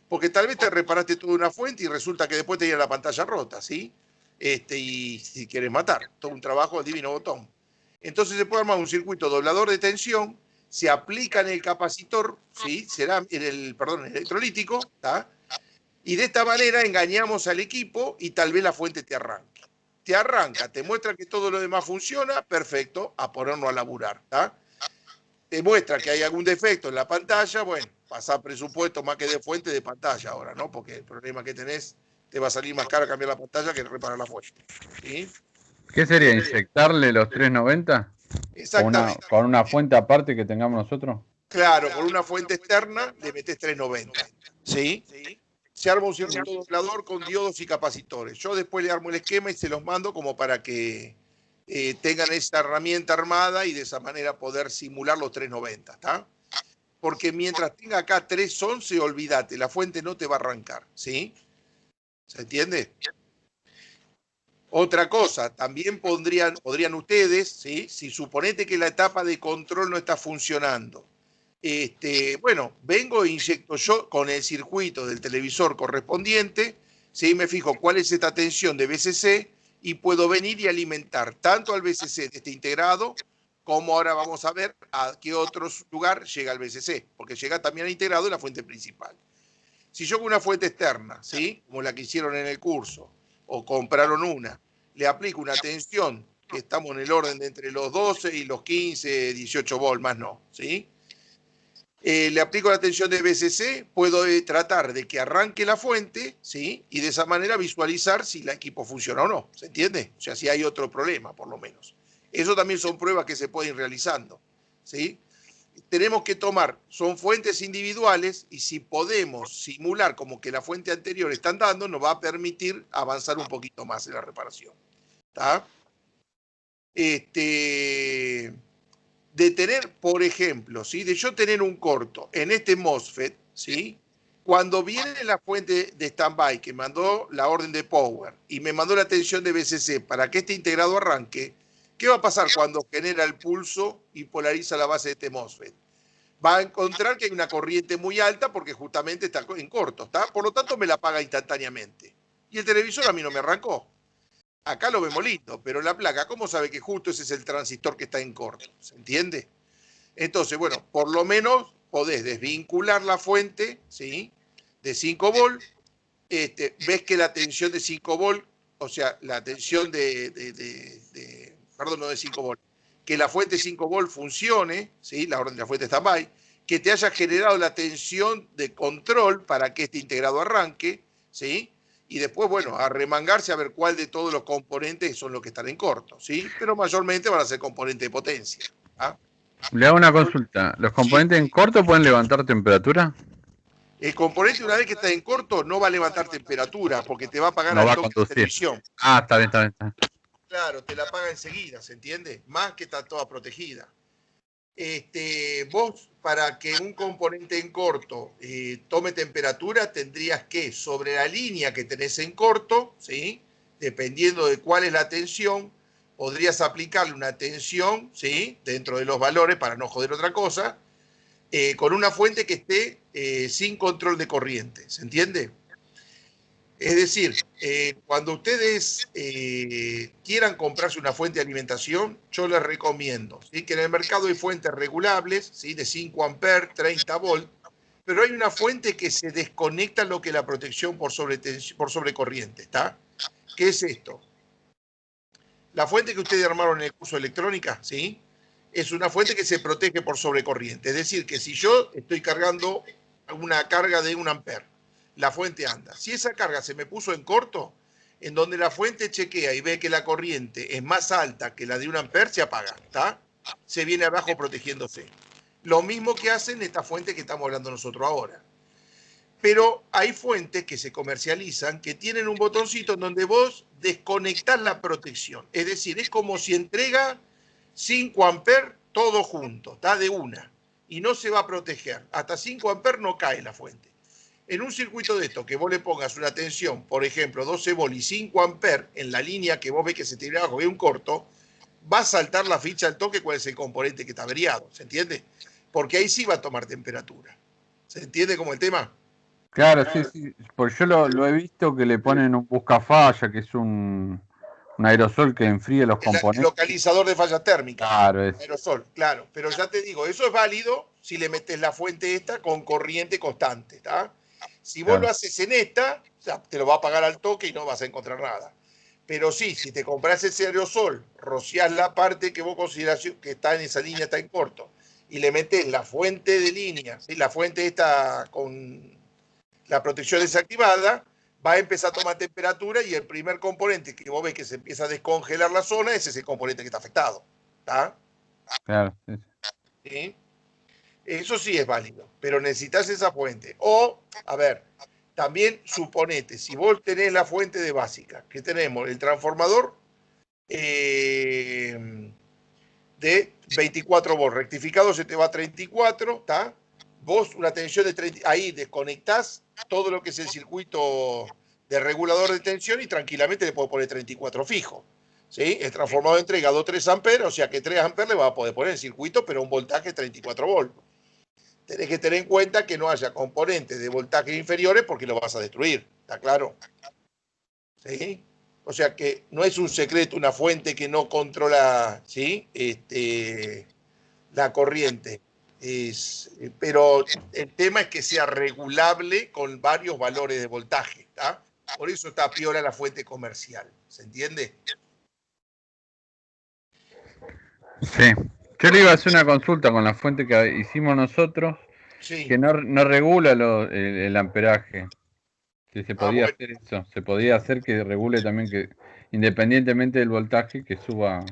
Porque tal vez te reparaste toda una fuente y resulta que después tenía la pantalla rota, ¿sí? Y si quieres matar, todo un trabajo al divino botón. Entonces se puede armar un circuito doblador de tensión, se aplica en el capacitor, ¿sí? Será en el electrolítico, ¿tá? Y de esta manera engañamos al equipo y tal vez la fuente te arranque. Te arranca, te muestra que todo lo demás funciona, perfecto, a ponernos a laburar, ¿tá? Te muestra que hay algún defecto en la pantalla, bueno, pasa presupuesto más que de fuente de pantalla ahora, ¿no? Porque el problema que tenés te va a salir más caro cambiar la pantalla que reparar la fuente, ¿sí? ¿Qué sería? ¿Inyectarle los 390? Exactamente. ¿Con una fuente aparte que tengamos nosotros? Claro, con una fuente externa le metés 390, ¿sí? Se arma un circuito doblador con diodos y capacitores. Yo después le armo el esquema y se los mando como para que tengan esta herramienta armada y de esa manera poder simular los 390, ¿está? Porque mientras tenga acá 311, olvídate, la fuente no te va a arrancar, ¿sí? ¿Se entiende? Otra cosa, también podrían ustedes, ¿sí? Si suponete que la etapa de control no está funcionando, bueno, vengo e inyecto yo con el circuito del televisor correspondiente, ¿sí? Me fijo cuál es esta tensión de VCC y puedo venir y alimentar tanto al VCC de este integrado como ahora vamos a ver a qué otro lugar llega el BCC, porque llega también integrado en la fuente principal. Si yo con una fuente externa, ¿sí? Como la que hicieron en el curso, o compraron una, le aplico una tensión que estamos en el orden de entre los 12 y los 15, 18 volts, más no, ¿sí? Le aplico la tensión de BCC, puedo tratar de que arranque la fuente, ¿sí? Y de esa manera visualizar si el equipo funciona o no, ¿se entiende? O sea, si hay otro problema, por lo menos. Eso también son pruebas que se pueden ir realizando, ¿sí? Tenemos que tomar, son fuentes individuales y si podemos simular como que la fuente anterior está andando, nos va a permitir avanzar un poquito más en la reparación. ¿Está? De tener, por ejemplo, ¿sí? De yo tener un corto en este MOSFET, ¿sí? Cuando viene la fuente de standby que mandó la orden de power y me mandó la tensión de BCC para que este integrado arranque, ¿qué va a pasar cuando genera el pulso y polariza la base de este MOSFET? Va a encontrar que hay una corriente muy alta porque justamente está en corto, ¿está? Por lo tanto me la apaga instantáneamente. Y el televisor a mí no me arrancó. Acá lo vemos lindo, pero en la placa, ¿cómo sabe que justo ese es el transistor que está en corto? ¿Se entiende? Entonces, bueno, por lo menos podés desvincular la fuente, ¿sí? De 5 volts. Ves que la tensión de 5 volts, o sea, la tensión perdón, no de 5 volts, que la fuente 5 volts funcione, ¿sí? La orden de la fuente standby, que te haya generado la tensión de control para que este integrado arranque, ¿sí? Y después, bueno, a remangarse a ver cuál de todos los componentes son los que están en corto, ¿sí? Pero mayormente van a ser componentes de potencia. ¿Ah? Le hago una consulta. ¿Los componentes en corto pueden levantar temperatura? El componente, una vez que está en corto, no va a levantar temperatura porque te va a apagar No al va a toque de conducir. televisión. Ah, está bien, está bien. Está bien. Claro, te la apaga enseguida, ¿se entiende? Más que está toda protegida. Vos, para que un componente en corto tome temperatura, tendrías que, sobre la línea que tenés en corto, ¿sí? Dependiendo de cuál es la tensión, podrías aplicarle una tensión, ¿sí? Dentro de los valores, para no joder otra cosa, con una fuente que esté sin control de corriente, ¿se entiende? Es decir, cuando ustedes quieran comprarse una fuente de alimentación, yo les recomiendo, ¿sí? Que en el mercado hay fuentes regulables, ¿sí? De 5 amperes, 30 volts, pero hay una fuente que se desconecta lo que es la protección por sobrecorriente, ¿está? ¿Qué es esto? La fuente que ustedes armaron en el curso de electrónica, ¿sí? Es una fuente que se protege por sobrecorriente. Es decir, que si yo estoy cargando una carga de 1 ampere, la fuente anda. Si esa carga se me puso en corto, en donde la fuente chequea y ve que la corriente es más alta que la de 1 ampere, se apaga, ¿está? Se viene abajo protegiéndose. Lo mismo que hacen esta fuente que estamos hablando nosotros ahora. Pero hay fuentes que se comercializan que tienen un botoncito en donde vos desconectás la protección. Es decir, es como si entrega 5 amperes todo junto, está de una. Y no se va a proteger. Hasta 5 amperes no cae la fuente. En un circuito de esto, que vos le pongas una tensión, por ejemplo, 12 volt y 5 amperes en la línea que vos ves que se tira abajo, ve un corto, va a saltar la ficha al toque cuál es el componente que está averiado. ¿Se entiende? Porque ahí sí va a tomar temperatura. ¿Se entiende como el tema? Claro, sí, sí. Porque yo lo he visto que le ponen un buscafalla, que es un aerosol que enfríe los El componentes. localizador de falla térmica. Claro, es. Aerosol, claro. Pero ya te digo, eso es válido si le metes la fuente esta con corriente constante, ¿está? Si vos Claro. lo haces en esta, o sea, te lo va a apagar al toque y no vas a encontrar nada. Pero sí, si te compras ese aerosol, rociás la parte que vos considerás que está en esa línea, está en corto, y le metes la fuente de línea, ¿sí? La fuente esta con la protección desactivada, va a empezar a tomar temperatura y el primer componente que vos ves que se empieza a descongelar la zona, ese es el componente que está afectado. ¿Está? Claro, sí. ¿Sí? Eso sí es válido, pero necesitas esa fuente. O, a ver, también suponete, si vos tenés la fuente de básica, que tenemos el transformador de 24 volts, rectificado se te va a 34, ¿está? Vos una tensión de 30, ahí desconectás todo lo que es el circuito de regulador de tensión y tranquilamente le puedo poner 34 fijo. ¿Sí? El transformador entrega 2-3 amperes, o sea que 3 amperes le va a poder poner el circuito, pero un voltaje de 34 volts. Tenés que tener en cuenta que no haya componentes de voltajes inferiores porque lo vas a destruir, ¿está claro? ¿Sí? O sea que no es un secreto una fuente que no controla, ¿sí? La corriente. Pero el tema es que sea regulable con varios valores de voltaje, ¿está? Por eso está piola la fuente comercial, ¿se entiende? Sí. Yo le iba a hacer una consulta con la fuente que hicimos nosotros, Sí. que no regula el amperaje. Si se podía Bueno. hacer eso, se podía hacer que regule también, que independientemente del voltaje, que suba.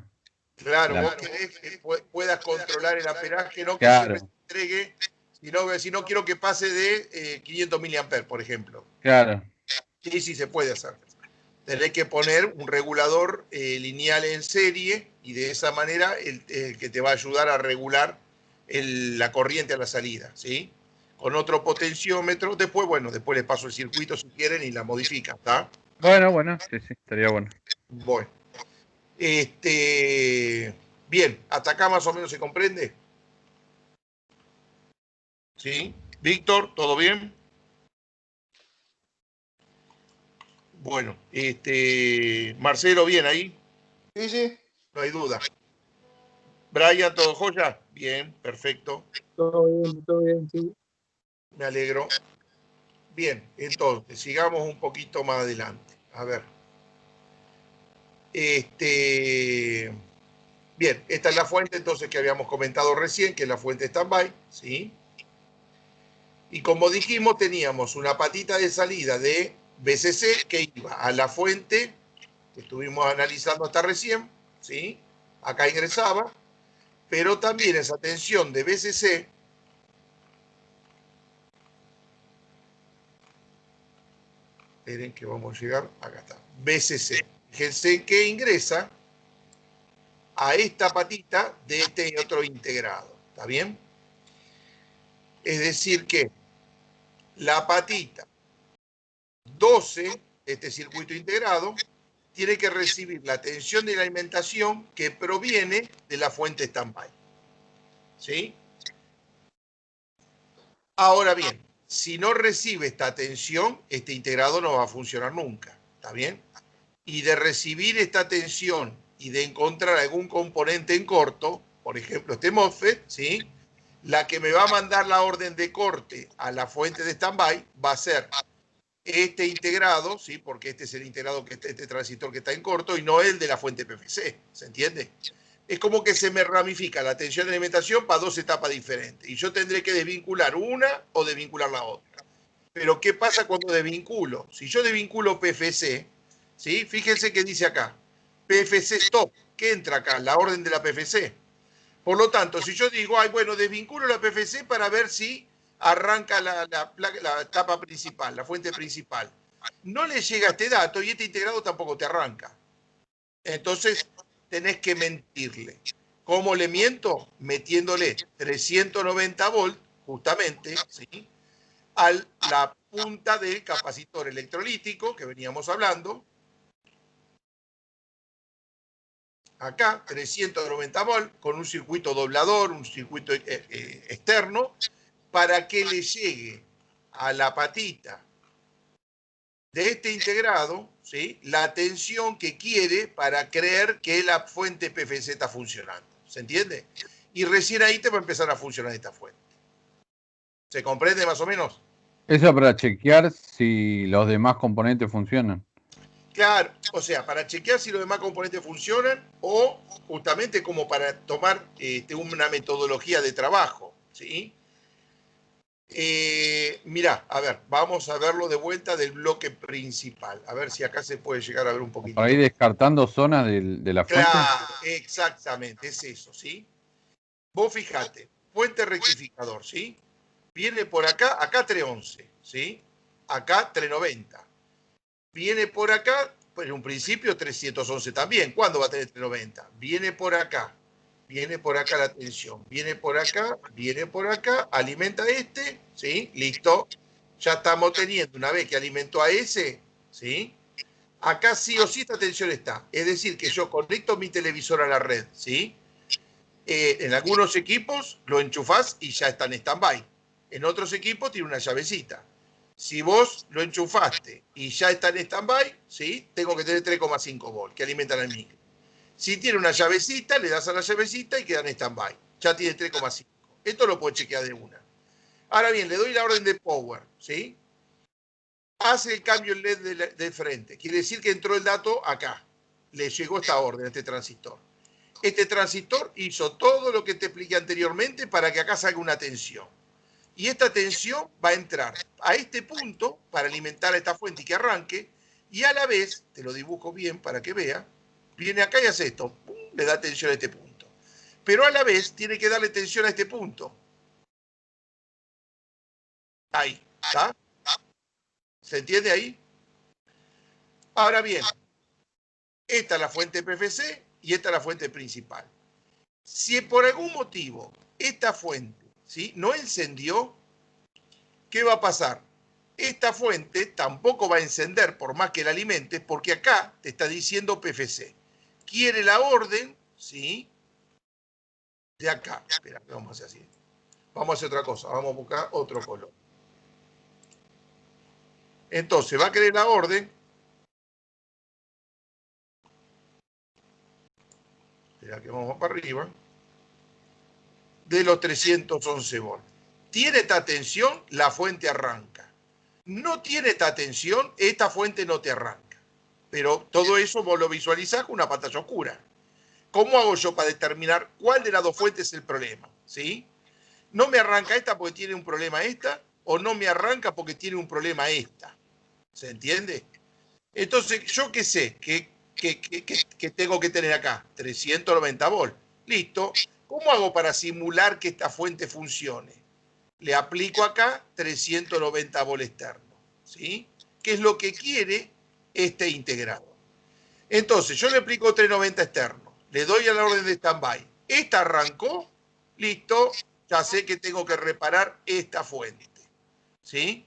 Claro, vos querés que puedas controlar el amperaje, no que Claro. siempre se entregue, si no quiero que pase de 500 miliamperes, por ejemplo. Claro. Sí, se puede hacer. Tenés que poner un regulador lineal en serie y de esa manera el que te va a ayudar a regular la corriente a la salida, ¿sí? Con otro potenciómetro, después les paso el circuito si quieren y la modifican, ¿está? Bueno, sí, estaría bueno. Bueno. Bien, hasta acá más o menos se comprende. ¿Sí? Víctor, ¿todo bien? Bueno, Marcelo, ¿bien ahí? Sí. No hay duda. Brian, ¿todo joya? Bien, perfecto. Todo bien, sí. Me alegro. Bien, entonces, sigamos un poquito más adelante. A ver. Bien, esta es la fuente entonces que habíamos comentado recién, que es la fuente standby, ¿sí? Y como dijimos, teníamos una patita de salida de BCC que iba a la fuente que estuvimos analizando hasta recién, ¿sí? Acá ingresaba, pero también esa tensión de BCC esperen que vamos a llegar, acá está, BCC, fíjense que ingresa a esta patita de este otro integrado, ¿está bien? Es decir que la patita 12, este circuito integrado, tiene que recibir la tensión de la alimentación que proviene de la fuente standby. ¿Sí? Ahora bien, si no recibe esta tensión, este integrado no va a funcionar nunca. ¿Está bien? Y de recibir esta tensión y de encontrar algún componente en corto, por ejemplo este MOSFET, ¿sí? La que me va a mandar la orden de corte a la fuente de standby va a ser este integrado, ¿sí? Porque este es el integrado, este transistor que está en corto y no el de la fuente PFC, ¿se entiende? Es como que se me ramifica la tensión de alimentación para dos etapas diferentes y yo tendré que desvincular una o desvincular la otra. Pero ¿qué pasa cuando desvinculo? Si yo desvinculo PFC, ¿sí? Fíjense que dice acá, PFC stop, ¿qué entra acá? La orden de la PFC. Por lo tanto, si yo digo, desvinculo la PFC para ver si arranca la etapa principal, la fuente principal. No le llega este dato y este integrado tampoco te arranca. Entonces, tenés que mentirle. ¿Cómo le miento? Metiéndole 390 volts, justamente, ¿sí? A la punta del capacitor electrolítico que veníamos hablando. Acá, 390 volts, con un circuito doblador, un circuito externo, para que le llegue a la patita de este integrado, ¿sí? La tensión que quiere para creer que la fuente PFC está funcionando. ¿Se entiende? Y recién ahí te va a empezar a funcionar esta fuente. ¿Se comprende más o menos? Eso para chequear si los demás componentes funcionan. Claro, o sea, para chequear si los demás componentes funcionan o justamente como para tomar una metodología de trabajo, ¿sí? Mirá, a ver, vamos a verlo de vuelta del bloque principal. A ver si acá se puede llegar a ver un poquito. Para ir descartando zonas de la fuente. Claro, exactamente, es eso, ¿sí? Vos fijate, fuente rectificador, ¿sí? Viene por acá 311, ¿sí? Acá 390. Viene por acá, pues en un principio 311 también. ¿Cuándo va a tener 390? Viene por acá la tensión, viene por acá, alimenta este, ¿sí? Listo. Ya estamos teniendo, una vez que alimentó a ese, ¿sí? Acá sí o sí esta tensión está. Es decir, que yo conecto mi televisor a la red, ¿sí? En algunos equipos lo enchufás y ya está en stand-by. En otros equipos tiene una llavecita. Si vos lo enchufaste y ya está en stand-by, ¿sí? Tengo que tener 3,5 volts que alimentan al micro. Si tiene una llavecita, le das a la llavecita y queda en stand-by. Ya tiene 3,5. Esto lo puedo chequear de una. Ahora bien, le doy la orden de power, ¿sí? Hace el cambio el LED de frente. Quiere decir que entró el dato acá. Le llegó esta orden a este transistor. Este transistor hizo todo lo que te expliqué anteriormente para que acá salga una tensión. Y esta tensión va a entrar a este punto para alimentar a esta fuente y que arranque. Y a la vez, te lo dibujo bien para que vea, viene acá y hace esto. ¡Pum! Le da tensión a este punto. Pero a la vez tiene que darle tensión a este punto. Ahí, ¿está? ¿Se entiende ahí? Ahora bien, esta es la fuente PFC y esta es la fuente principal. Si por algún motivo esta fuente, ¿sí?, no encendió, ¿qué va a pasar? Esta fuente tampoco va a encender por más que la alimentes, porque acá te está diciendo PFC. Quiere la orden, ¿sí?, de acá. Espera, vamos a hacer así. Vamos a hacer otra cosa, vamos a buscar otro color. Entonces va a querer la orden. Espera que vamos para arriba. De los 311 volts. ¿Tiene esta tensión? La fuente arranca. No tiene esta tensión, esta fuente no te arranca. Pero todo eso vos lo visualizás con una pantalla oscura. ¿Cómo hago yo para determinar cuál de las dos fuentes es el problema? ¿Sí? No me arranca esta porque tiene un problema esta, o no me arranca porque tiene un problema esta. ¿Se entiende? Entonces, ¿yo qué sé? ¿Qué tengo que tener acá? 390 volts. Listo. ¿Cómo hago para simular que esta fuente funcione? Le aplico acá 390 volts externos. ¿Sí? ¿Qué es lo que quiere este integrado? Entonces, yo le aplico 390 externos. Le doy a la orden de stand-by. Esta arrancó. Listo. Ya sé que tengo que reparar esta fuente. ¿Sí?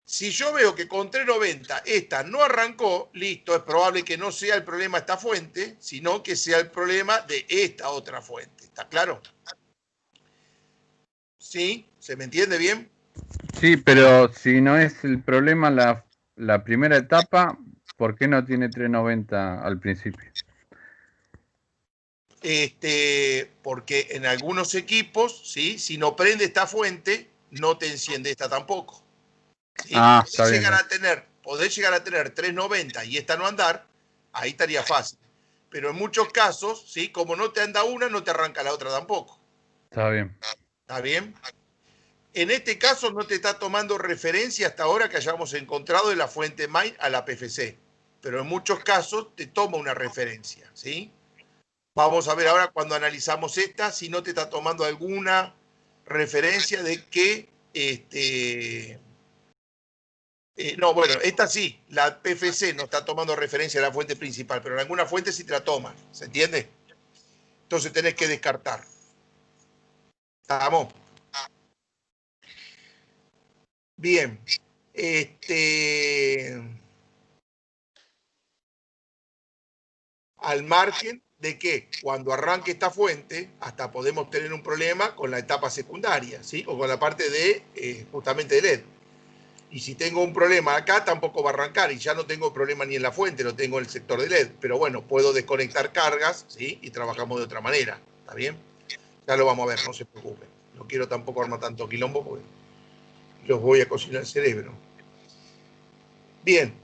Si yo veo que con 390 esta no arrancó, listo, es probable que no sea el problema esta fuente, sino que sea el problema de esta otra fuente. ¿Está claro? ¿Sí? ¿Se me entiende bien? Sí, pero si no es el problema la primera etapa, ¿por qué no tiene 390 al principio? Porque en algunos equipos, ¿sí?, si no prende esta fuente, no te enciende esta tampoco. ¿Sí? Ah, Podés está bien. llegar a tener 390 y esta no andar, ahí estaría fácil. Pero en muchos casos, ¿sí?, como no te anda una, no te arranca la otra tampoco. Está bien. ¿Está bien? En este caso no te está tomando referencia hasta ahora que hayamos encontrado de la fuente main a la PFC. Pero en muchos casos te toma una referencia, ¿sí? Vamos a ver ahora cuando analizamos esta, si no te está tomando alguna referencia de que no, bueno, esta sí, la PFC no está tomando referencia a la fuente principal, pero en alguna fuente sí te la toma, ¿se entiende? Entonces tenés que descartar. ¿Estamos? Bien. Al margen de que cuando arranque esta fuente, hasta podemos tener un problema con la etapa secundaria, ¿sí? O con la parte de justamente de LED. Y si tengo un problema acá, tampoco va a arrancar. Y ya no tengo problema ni en la fuente, lo tengo en el sector de LED. Pero bueno, puedo desconectar cargas, ¿sí? Y trabajamos de otra manera. ¿Está bien? Ya lo vamos a ver, no se preocupen. No quiero tampoco armar tanto quilombo porque los voy a cocinar el cerebro. Bien,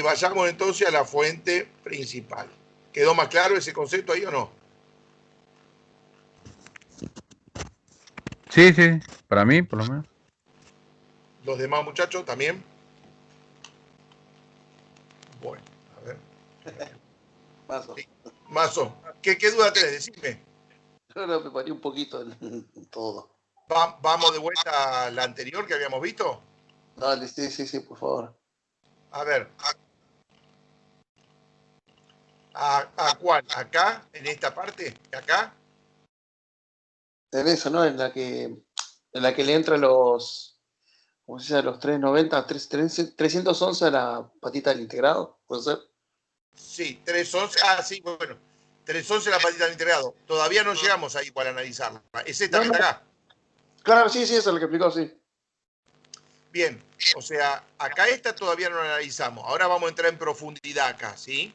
vayamos entonces a la fuente principal. ¿Quedó más claro ese concepto ahí o no? Sí, sí, para mí por lo menos. ¿Los demás muchachos también? Bueno, a ver. Mazo. Sí. Mazo, ¿qué duda tenés? Decime. Yo me preparé un poquito en todo. ¿Vamos de vuelta a la anterior que habíamos visto? Dale, sí, por favor. A ver. ¿A cuál? ¿Acá? ¿En esta parte? ¿Acá? En eso, ¿no? En la que le entran los, ¿cómo se llama? Los 390, 311 a la patita del integrado, ¿puede ser? Sí, 311. Ah, sí, bueno. 311 la patita del integrado. Todavía no llegamos ahí para analizarla. Es esta que está acá. Claro, sí, eso es lo que explicó, sí. Bien, o sea, acá esta todavía no la analizamos. Ahora vamos a entrar en profundidad acá, ¿sí?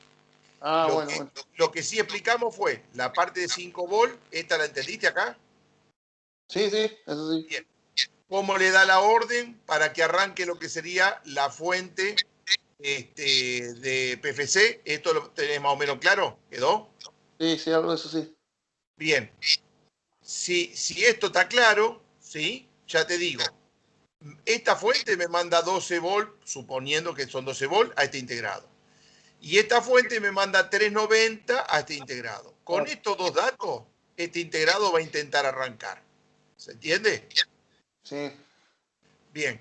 Ah, Lo bueno, que, bueno. lo que sí explicamos fue la parte de 5 volt, ¿esta la entendiste acá? Sí, sí, eso sí. Bien. ¿Cómo le da la orden para que arranque lo que sería la fuente de PFC? ¿Esto lo tenés más o menos claro? ¿Quedó? Sí, sí, algo de eso sí. Bien. Si esto está claro, ¿sí? Ya te digo, esta fuente me manda 12 volt, suponiendo que son 12 volt, a este integrado. Y esta fuente me manda 390 a este integrado. Con estos dos datos, este integrado va a intentar arrancar. ¿Se entiende? Sí. Bien.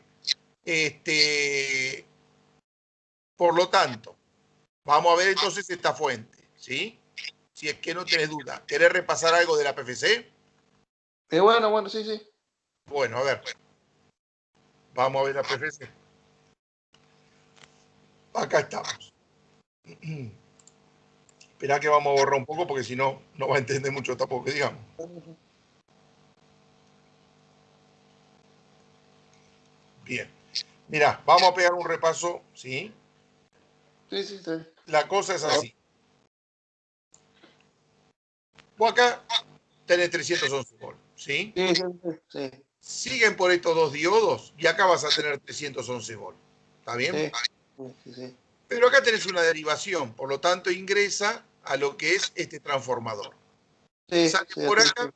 Por lo tanto, vamos a ver entonces esta fuente, ¿sí? Si es que no tenés duda. ¿Querés repasar algo de la PFC? Bueno, bueno, sí, sí. Bueno, a ver. Vamos a ver la PFC. Acá estamos. Esperá que vamos a borrar un poco porque si no, no va a entender mucho tampoco que digamos. Bien. Mirá, vamos a pegar un repaso, ¿sí? Sí, sí, sí. La cosa es así. Vos acá tenés 311 volt, ¿sí? Sí, sí, sí. Siguen por estos dos diodos y acá vas a tener 311 volt. ¿Está bien? Sí, sí, sí, sí. Pero acá tenés una derivación, por lo tanto ingresa a lo que es este transformador. Sí, Sale sí, por sí. acá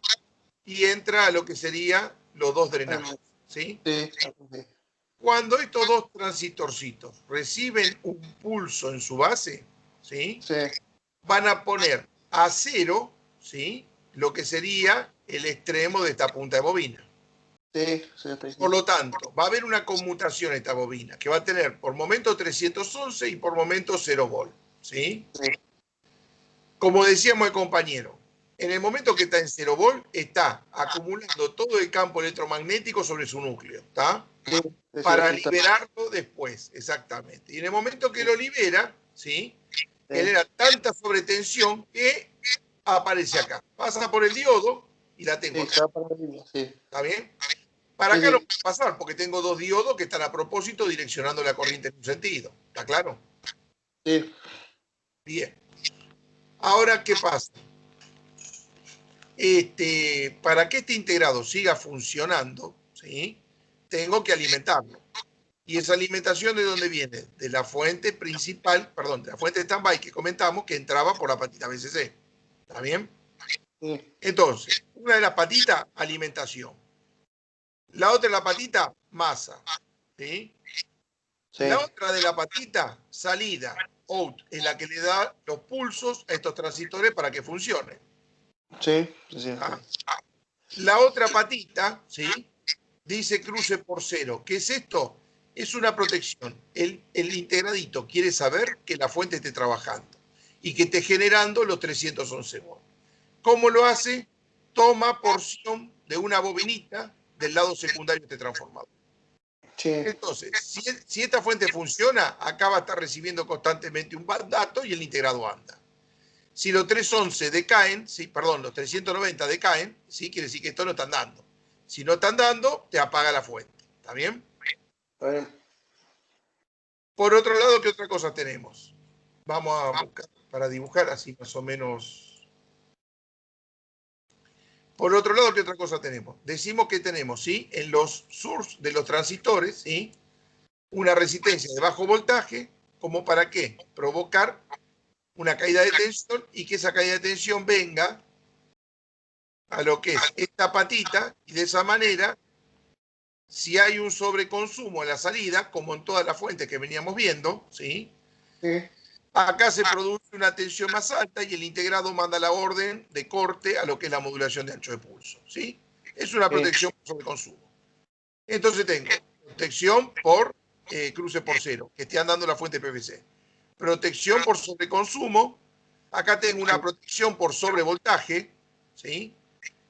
y entra a lo que sería los dos drenajes, ¿sí? Sí, sí. Cuando estos dos transistorcitos reciben un pulso en su base, ¿sí? Sí, Van a poner a cero, ¿sí? Lo que sería el extremo de esta punta de bobina. sí, sí, Por lo tanto, va a haber una conmutación en esta bobina que va a tener por momento 311 y por momento 0 volt, ¿sí? sí. Como decíamos el compañero, en el momento que está en 0 volt, está acumulando todo el campo electromagnético sobre su núcleo, ¿está? Sí, sí, Para sí, está. liberarlo después, exactamente. Y en el momento que lo libera, ¿sí? Sí. Genera tanta sobretensión que aparece acá. Pasa por el diodo y la tengo Sí, acá. se va para la línea, sí. ¿Está bien? Para Sí, acá no sí. puede pasar porque tengo dos diodos que están a propósito direccionando la corriente en un sentido. ¿Está claro? Sí, Bien. Ahora, ¿qué pasa? Para que este integrado siga funcionando, ¿sí? Tengo que alimentarlo. ¿Y esa alimentación de dónde viene? De la fuente principal, perdón, de la fuente de stand-by que comentamos que entraba por la patita BCC. ¿Está bien? sí. Entonces, una de las patitas, alimentación. La otra de la patita, masa. ¿Sí? Sí, La otra de la patita, salida. Out, es la que le da los pulsos a estos transistores para que funcionen. sí, sí, ¿Ah? sí. La otra patita, ¿sí? Dice cruce por cero. ¿Qué es esto? Es una protección. El integradito quiere saber que la fuente esté trabajando y que esté generando los 311 volts. ¿Cómo lo hace? Toma porción de una bobinita del lado secundario de este transformador. Sí, Entonces, si esta fuente funciona, acá va a estar recibiendo constantemente un dato y el integrado anda. Si los 311 decaen, sí, perdón, los 390 decaen, ¿sí? Quiere decir que esto no están dando. Si no están dando, te apaga la fuente. ¿Está bien? está bien. Por otro lado, ¿qué otra cosa tenemos? Vamos a buscar para dibujar así más o menos. Por otro lado, ¿qué otra cosa tenemos? Decimos que tenemos, ¿sí? En los source de los transistores, ¿sí? Una resistencia de bajo voltaje, ¿como para qué? Provocar una caída de tensión y que esa caída de tensión venga a lo que es esta patita y de esa manera, si hay un sobreconsumo en la salida, como en todas las fuentes que veníamos viendo, ¿sí? Sí, Acá se produce una tensión más alta y el integrado manda la orden de corte a lo que es la modulación de ancho de pulso, ¿sí? Es una protección por sobreconsumo. Entonces tengo protección por cruce por cero, que esté andando la fuente PVC. Protección por sobreconsumo. Acá tengo una protección por sobrevoltaje, ¿sí?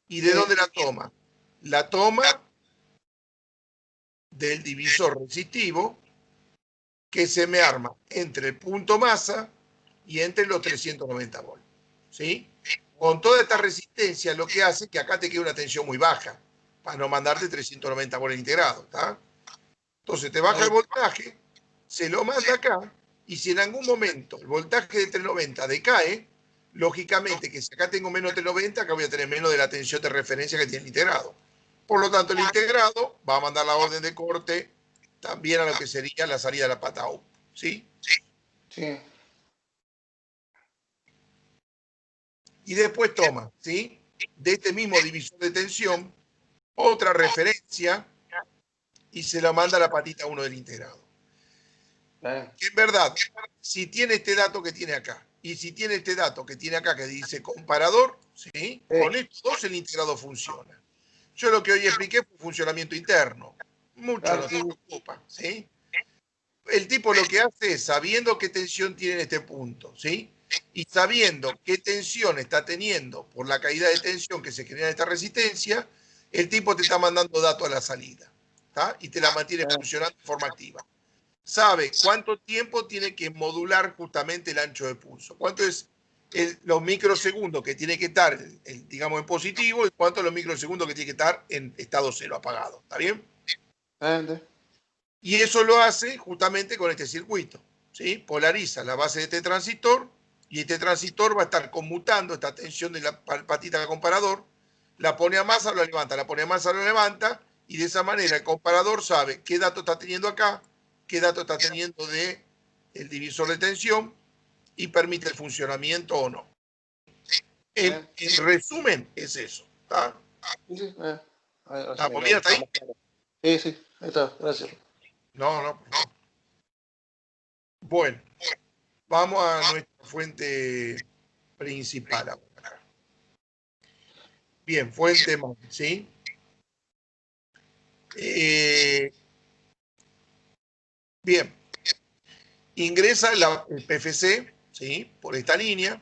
¿Y de dónde la toma? La toma del divisor resistivo que se me arma entre el punto masa y entre los 390 volts, ¿sí? Con toda esta resistencia lo que hace es que acá te quede una tensión muy baja para no mandarte 390 volts integrados, ¿está? Entonces te baja el voltaje, se lo manda acá, y si en algún momento el voltaje de 390 decae, lógicamente que si acá tengo menos de 390, acá voy a tener menos de la tensión de referencia que tiene el integrado. Por lo tanto, el integrado va a mandar la orden de corte también a lo que sería la salida de la pata out, ¿sí? Sí. Y después toma, ¿sí? De este mismo divisor de tensión, otra referencia y se la manda a la patita 1 del integrado. Que en verdad, si tiene este dato que tiene acá y si tiene este dato que tiene acá que dice comparador, ¿sí? Con estos dos el integrado funciona. Yo lo que hoy expliqué fue funcionamiento interno. Mucho no se preocupa, ¿sí? El tipo lo que hace es, sabiendo qué tensión tiene en este punto, ¿sí? Y sabiendo qué tensión está teniendo por la caída de tensión que se genera en esta resistencia, el tipo te está mandando datos a la salida, ¿tá? Y te la mantiene funcionando de forma activa. Sabe cuánto tiempo tiene que modular justamente el ancho de pulso. Cuánto es los microsegundos que tiene que estar, digamos, en positivo y cuánto los microsegundos que tiene que estar en estado cero, apagado. ¿Está bien? Y eso lo hace justamente con este circuito, ¿sí? Polariza la base de este transistor y este transistor va a estar conmutando esta tensión de la patita del comparador, la pone a masa, lo levanta, la pone a masa, lo levanta, y de esa manera el comparador sabe qué dato está teniendo acá, qué dato está teniendo de el divisor de tensión y permite el funcionamiento o no. En resumen, es eso. ¿Está? ¿Estamos bien hasta ahí? Sí, sí, ahí está, gracias. No, por favor. Bueno, vamos a nuestra fuente principal ahora. Bien, fuente MON, ¿sí? Bien, ingresa el PFC, ¿sí? Por esta línea.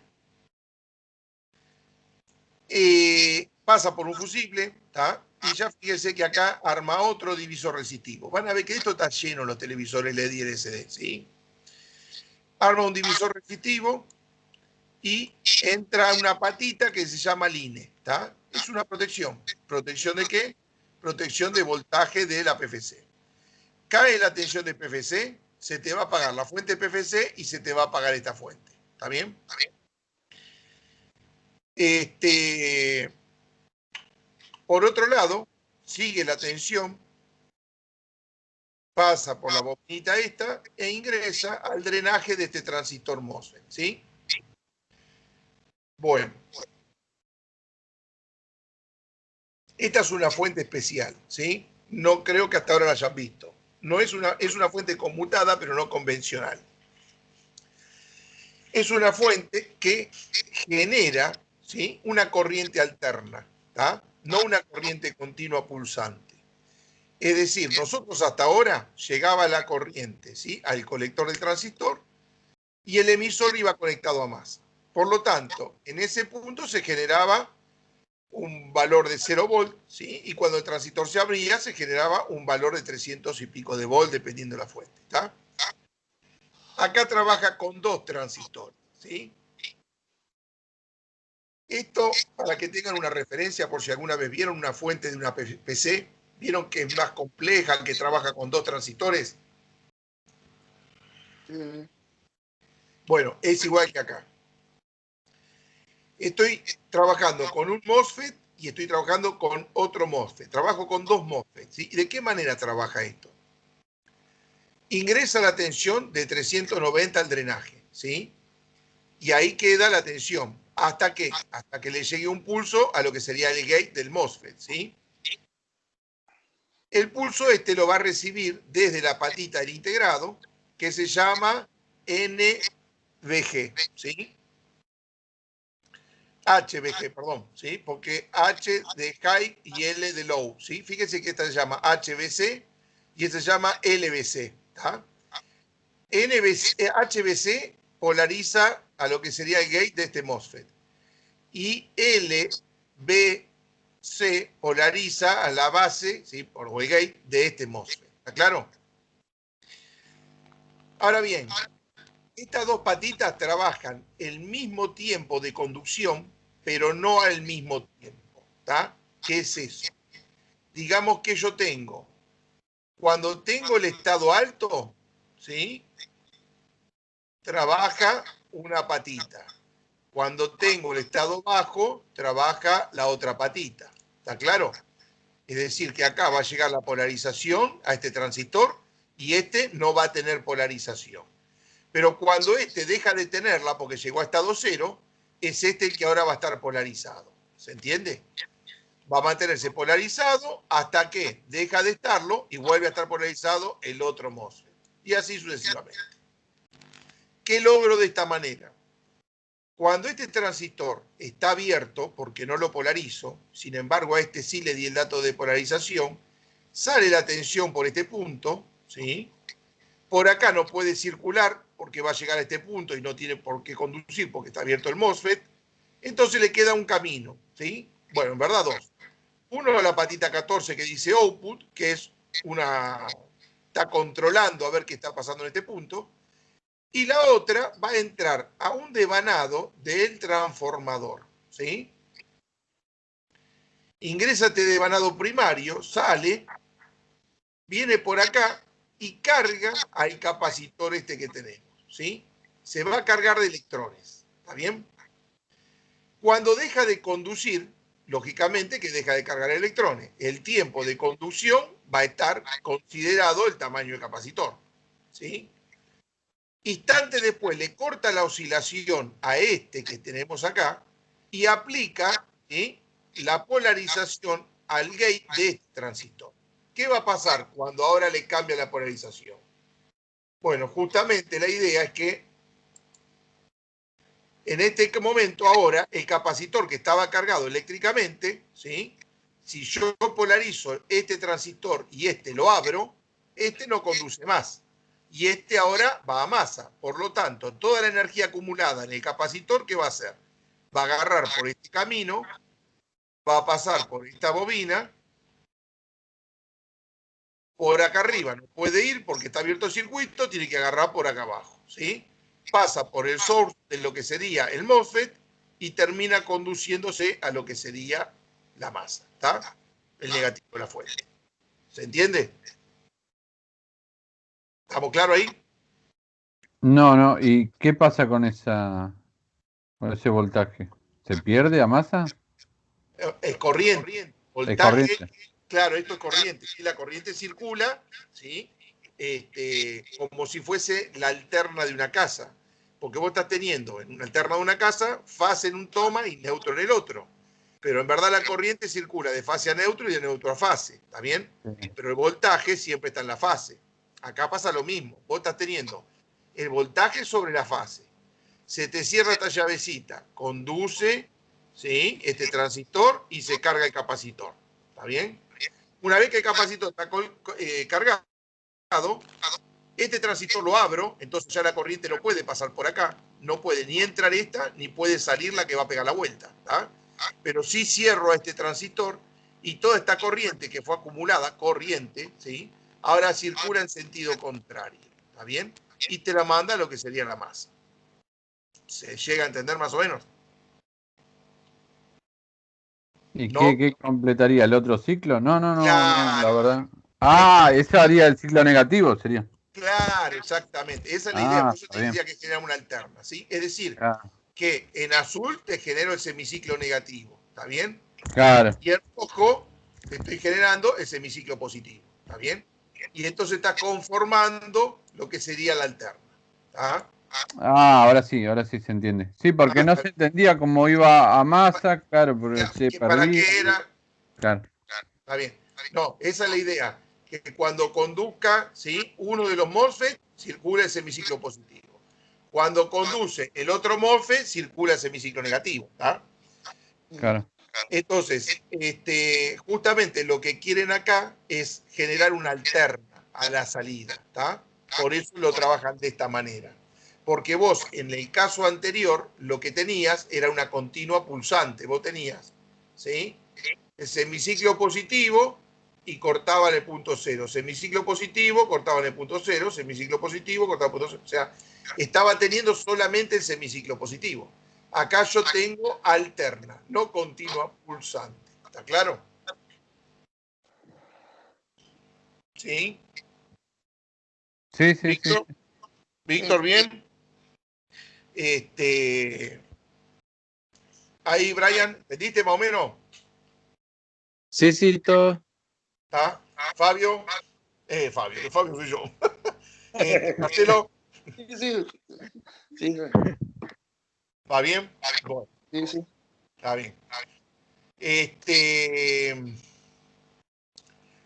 Pasa por un fusible, ¿tá? Y ya fíjense que acá arma otro divisor resistivo. Van a ver que esto está lleno los televisores LED y LCD, ¿sí? Arma un divisor resistivo y entra una patita que se llama LINE, ¿tá? Es una protección. ¿Protección de qué? Protección de voltaje de la PFC. Cae la tensión de PFC, se te va a apagar la fuente PFC y se te va a apagar esta fuente. ¿Está bien? Por otro lado, sigue la tensión, pasa por la bobinita esta e ingresa al drenaje de este transistor MOSFET, ¿sí? Bueno. Esta es una fuente especial, ¿sí? No creo que hasta ahora la hayan visto. No es una fuente conmutada, pero no convencional. Es una fuente que genera, ¿sí? Una corriente alterna, ¿tá? No una corriente continua pulsante. Es decir, nosotros hasta ahora llegaba la corriente, ¿sí? Al colector del transistor y el emisor iba conectado a masa. Por lo tanto, en ese punto se generaba un valor de 0 volt, ¿sí? Y cuando el transistor se abría, se generaba un valor de 300 y pico de volt, dependiendo de la fuente, ¿está? Acá trabaja con dos transistores, ¿sí? Esto, para que tengan una referencia, por si alguna vez vieron una fuente de una PC, ¿vieron que es más compleja, que trabaja con dos transistores? Bueno, es igual que acá. Estoy trabajando con un MOSFET y estoy trabajando con otro MOSFET. Trabajo con dos MOSFET, ¿sí? ¿Y de qué manera trabaja esto? Ingresa la tensión de 390 al drenaje, ¿sí? Y ahí queda la tensión. ¿Hasta qué? Hasta que le llegue un pulso a lo que sería el gate del MOSFET, ¿sí? El pulso este lo va a recibir desde la patita del integrado, que se llama NVG, ¿sí? HVG, perdón, ¿sí? Porque H de high y L de low, ¿sí? Fíjense que esta se llama HVC y esta se llama LVC, ¿tá? HVC polariza a lo que sería el gate de este MOSFET y LVC polariza a la base, ¿sí? O el gate de este MOSFET, ¿está claro? Ahora bien, estas dos patitas trabajan el mismo tiempo de conducción, pero no al mismo tiempo, ¿está? ¿Qué es eso? Digamos que yo tengo Cuando tengo el estado alto, ¿sí? Trabaja una patita. Cuando tengo el estado bajo, trabaja la otra patita. ¿Está claro? Es decir, que acá va a llegar la polarización a este transistor y este no va a tener polarización. Pero cuando este deja de tenerla porque llegó a estado cero, es este el que ahora va a estar polarizado. ¿Se entiende? Va a mantenerse polarizado hasta que deja de estarlo y vuelve a estar polarizado el otro MOSFET. Y así sucesivamente. ¿Qué logro de esta manera? Cuando este transistor está abierto, porque no lo polarizo, sin embargo a este sí le di el dato de polarización, sale la tensión por este punto, ¿sí? Por acá no puede circular porque va a llegar a este punto y no tiene por qué conducir porque está abierto el MOSFET. Entonces le queda un camino, ¿sí? Bueno, en verdad dos. Uno es la patita 14 que dice output, que es está controlando a ver qué está pasando en este punto. Y la otra va a entrar a un devanado del transformador, ¿sí? Ingresa este devanado primario, sale, viene por acá y carga al capacitor este que tenemos, ¿sí? Se va a cargar de electrones, ¿está bien? Cuando deja de conducir, lógicamente que deja de cargar electrones. El tiempo de conducción va a estar considerado el tamaño del capacitor, ¿sí? Instante después le corta la oscilación a este que tenemos acá y aplica, ¿sí?, la polarización al gate de este transistor. ¿Qué va a pasar cuando ahora le cambia la polarización? Bueno, justamente la idea es que en este momento ahora el capacitor que estaba cargado eléctricamente, ¿sí?, si yo polarizo este transistor y este lo abro, este no conduce más. Y este ahora va a masa. Por lo tanto, toda la energía acumulada en el capacitor, ¿qué va a hacer? Va a agarrar por este camino, va a pasar por esta bobina, por acá arriba no puede ir porque está abierto el circuito, tiene que agarrar por acá abajo, ¿sí? Pasa por el source de lo que sería el MOSFET y termina conduciéndose a lo que sería la masa, ¿está? El negativo de la fuente. ¿Se entiende? ¿Estamos claros ahí? No, ¿y qué pasa con ese voltaje? ¿Se pierde a masa? Es corriente. Es Voltaje, corriente. claro, esto es corriente. Y la corriente circula, ¿sí? Como si fuese la alterna de una casa. Porque vos estás teniendo en una alterna de una casa fase en un toma y neutro en el otro. Pero en verdad la corriente circula de fase a neutro y de neutro a fase. ¿Está bien? Sí. Pero el voltaje siempre está en la fase. Acá pasa lo mismo. Vos estás teniendo el voltaje sobre la fase. Se te cierra esta llavecita, conduce, ¿sí?, este transistor y se carga el capacitor. ¿Está bien? Una vez que el capacitor está cargado, este transistor lo abro, entonces ya la corriente no puede pasar por acá, no puede ni entrar esta, ni puede salir la que va a pegar la vuelta. ¿Tá? Pero sí cierro a este transistor y toda esta corriente que fue acumulada, corriente, ¿sí?, ahora circula en sentido contrario. ¿Está bien? Y te la manda a lo que sería la masa. ¿Se llega a entender más o menos? ¿Y ¿No? qué completaría el otro ciclo? No, la Claro, verdad. Ah, eso haría el ciclo negativo, sería. claro, exactamente. Esa es la idea. Por eso Está te bien. decía que genera una alterna, ¿sí? Es decir, Ah, que en azul te genero el semiciclo negativo, ¿está bien? claro. Y en rojo te estoy generando el semiciclo positivo, ¿está bien? Y entonces está conformando lo que sería la alterna. ¿Tá? Ah, ahora sí se entiende. Sí, porque no se entendía cómo iba a masa, claro, porque se ¿Que ¿Para perdía. qué era? Claro, Está bien. No, esa es la idea. Que cuando conduzca, ¿sí?, uno de los MOSFET, circula el semiciclo positivo. Cuando conduce el otro MOSFET, circula el semiciclo negativo. ¿Tá? claro. Entonces, justamente lo que quieren acá es generar una alterna a la salida. ¿Tá? Por eso lo trabajan de esta manera. Porque vos, en el caso anterior, lo que tenías era una continua pulsante. Vos tenías, ¿sí?, el semiciclo positivo y cortaban el punto cero. Semiciclo positivo, cortaban el punto cero. Semiciclo positivo, cortaban el punto cero. O sea, estaba teniendo solamente el semiciclo positivo. Acá yo tengo alterna, no continua pulsante. ¿Está claro? ¿Sí? Sí, sí, sí. Víctor, Víctor, bien. Ahí, Brian, ¿entendiste más o menos? Sí, sí, todo. ¿Está? Fabio, Fabio, que Fabio soy yo. Marcelo, Sí, sí. Sí, ¿va bien? Bueno, sí, sí. está bien.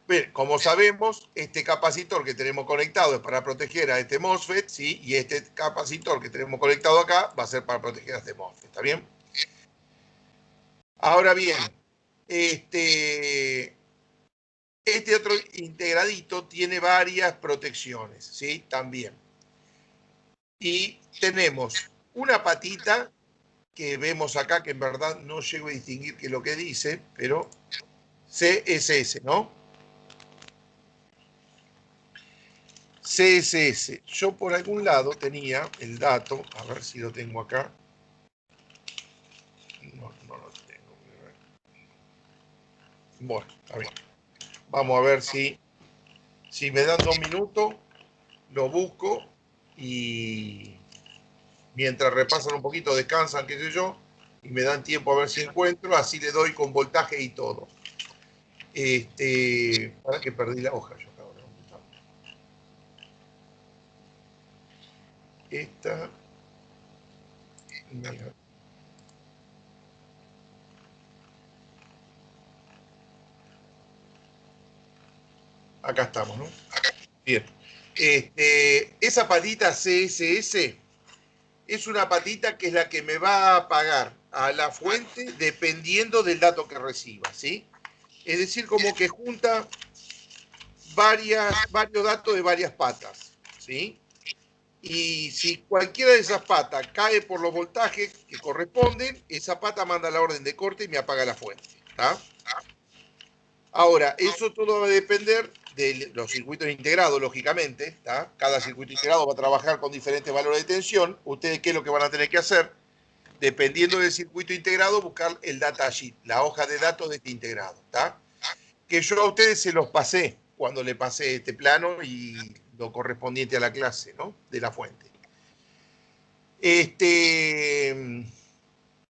Bien, como sabemos, este capacitor que tenemos conectado es para proteger a este MOSFET, ¿sí? Y este capacitor que tenemos conectado acá va a ser para proteger a este MOSFET, ¿está bien? Ahora bien, este otro integradito tiene varias protecciones, ¿sí? También. Y tenemos una patita que vemos acá, que en verdad no llego a distinguir qué es lo que dice, pero CSS, ¿no? CSS. Yo por algún lado tenía el dato, a ver si lo tengo acá. No, no lo tengo. Bueno, está bien. Vamos a ver si me dan 2 minutos, lo busco y mientras repasan un poquito, descansan, qué sé yo, y me dan tiempo a ver si encuentro, así le doy con voltaje y todo. Para que perdí la hoja yo ahora. Esta. Acá estamos, ¿no? Bien. Esa patita CSS es una patita que es la que me va a pagar a la fuente dependiendo del dato que reciba, ¿sí? Es decir, como que junta varios datos de varias patas, ¿sí? Y si cualquiera de esas patas cae por los voltajes que corresponden, esa pata manda la orden de corte y me apaga la fuente, ¿está? Ahora, eso todo va a depender de los circuitos integrados, lógicamente, ¿está? Cada circuito integrado va a trabajar con diferentes valores de tensión. ¿Ustedes qué es lo que van a tener que hacer? Dependiendo del circuito integrado, buscar el datasheet, la hoja de datos de este integrado, ¿está? Que yo a ustedes se los pasé cuando le pasé este plano y lo correspondiente a la clase, ¿no? De la fuente.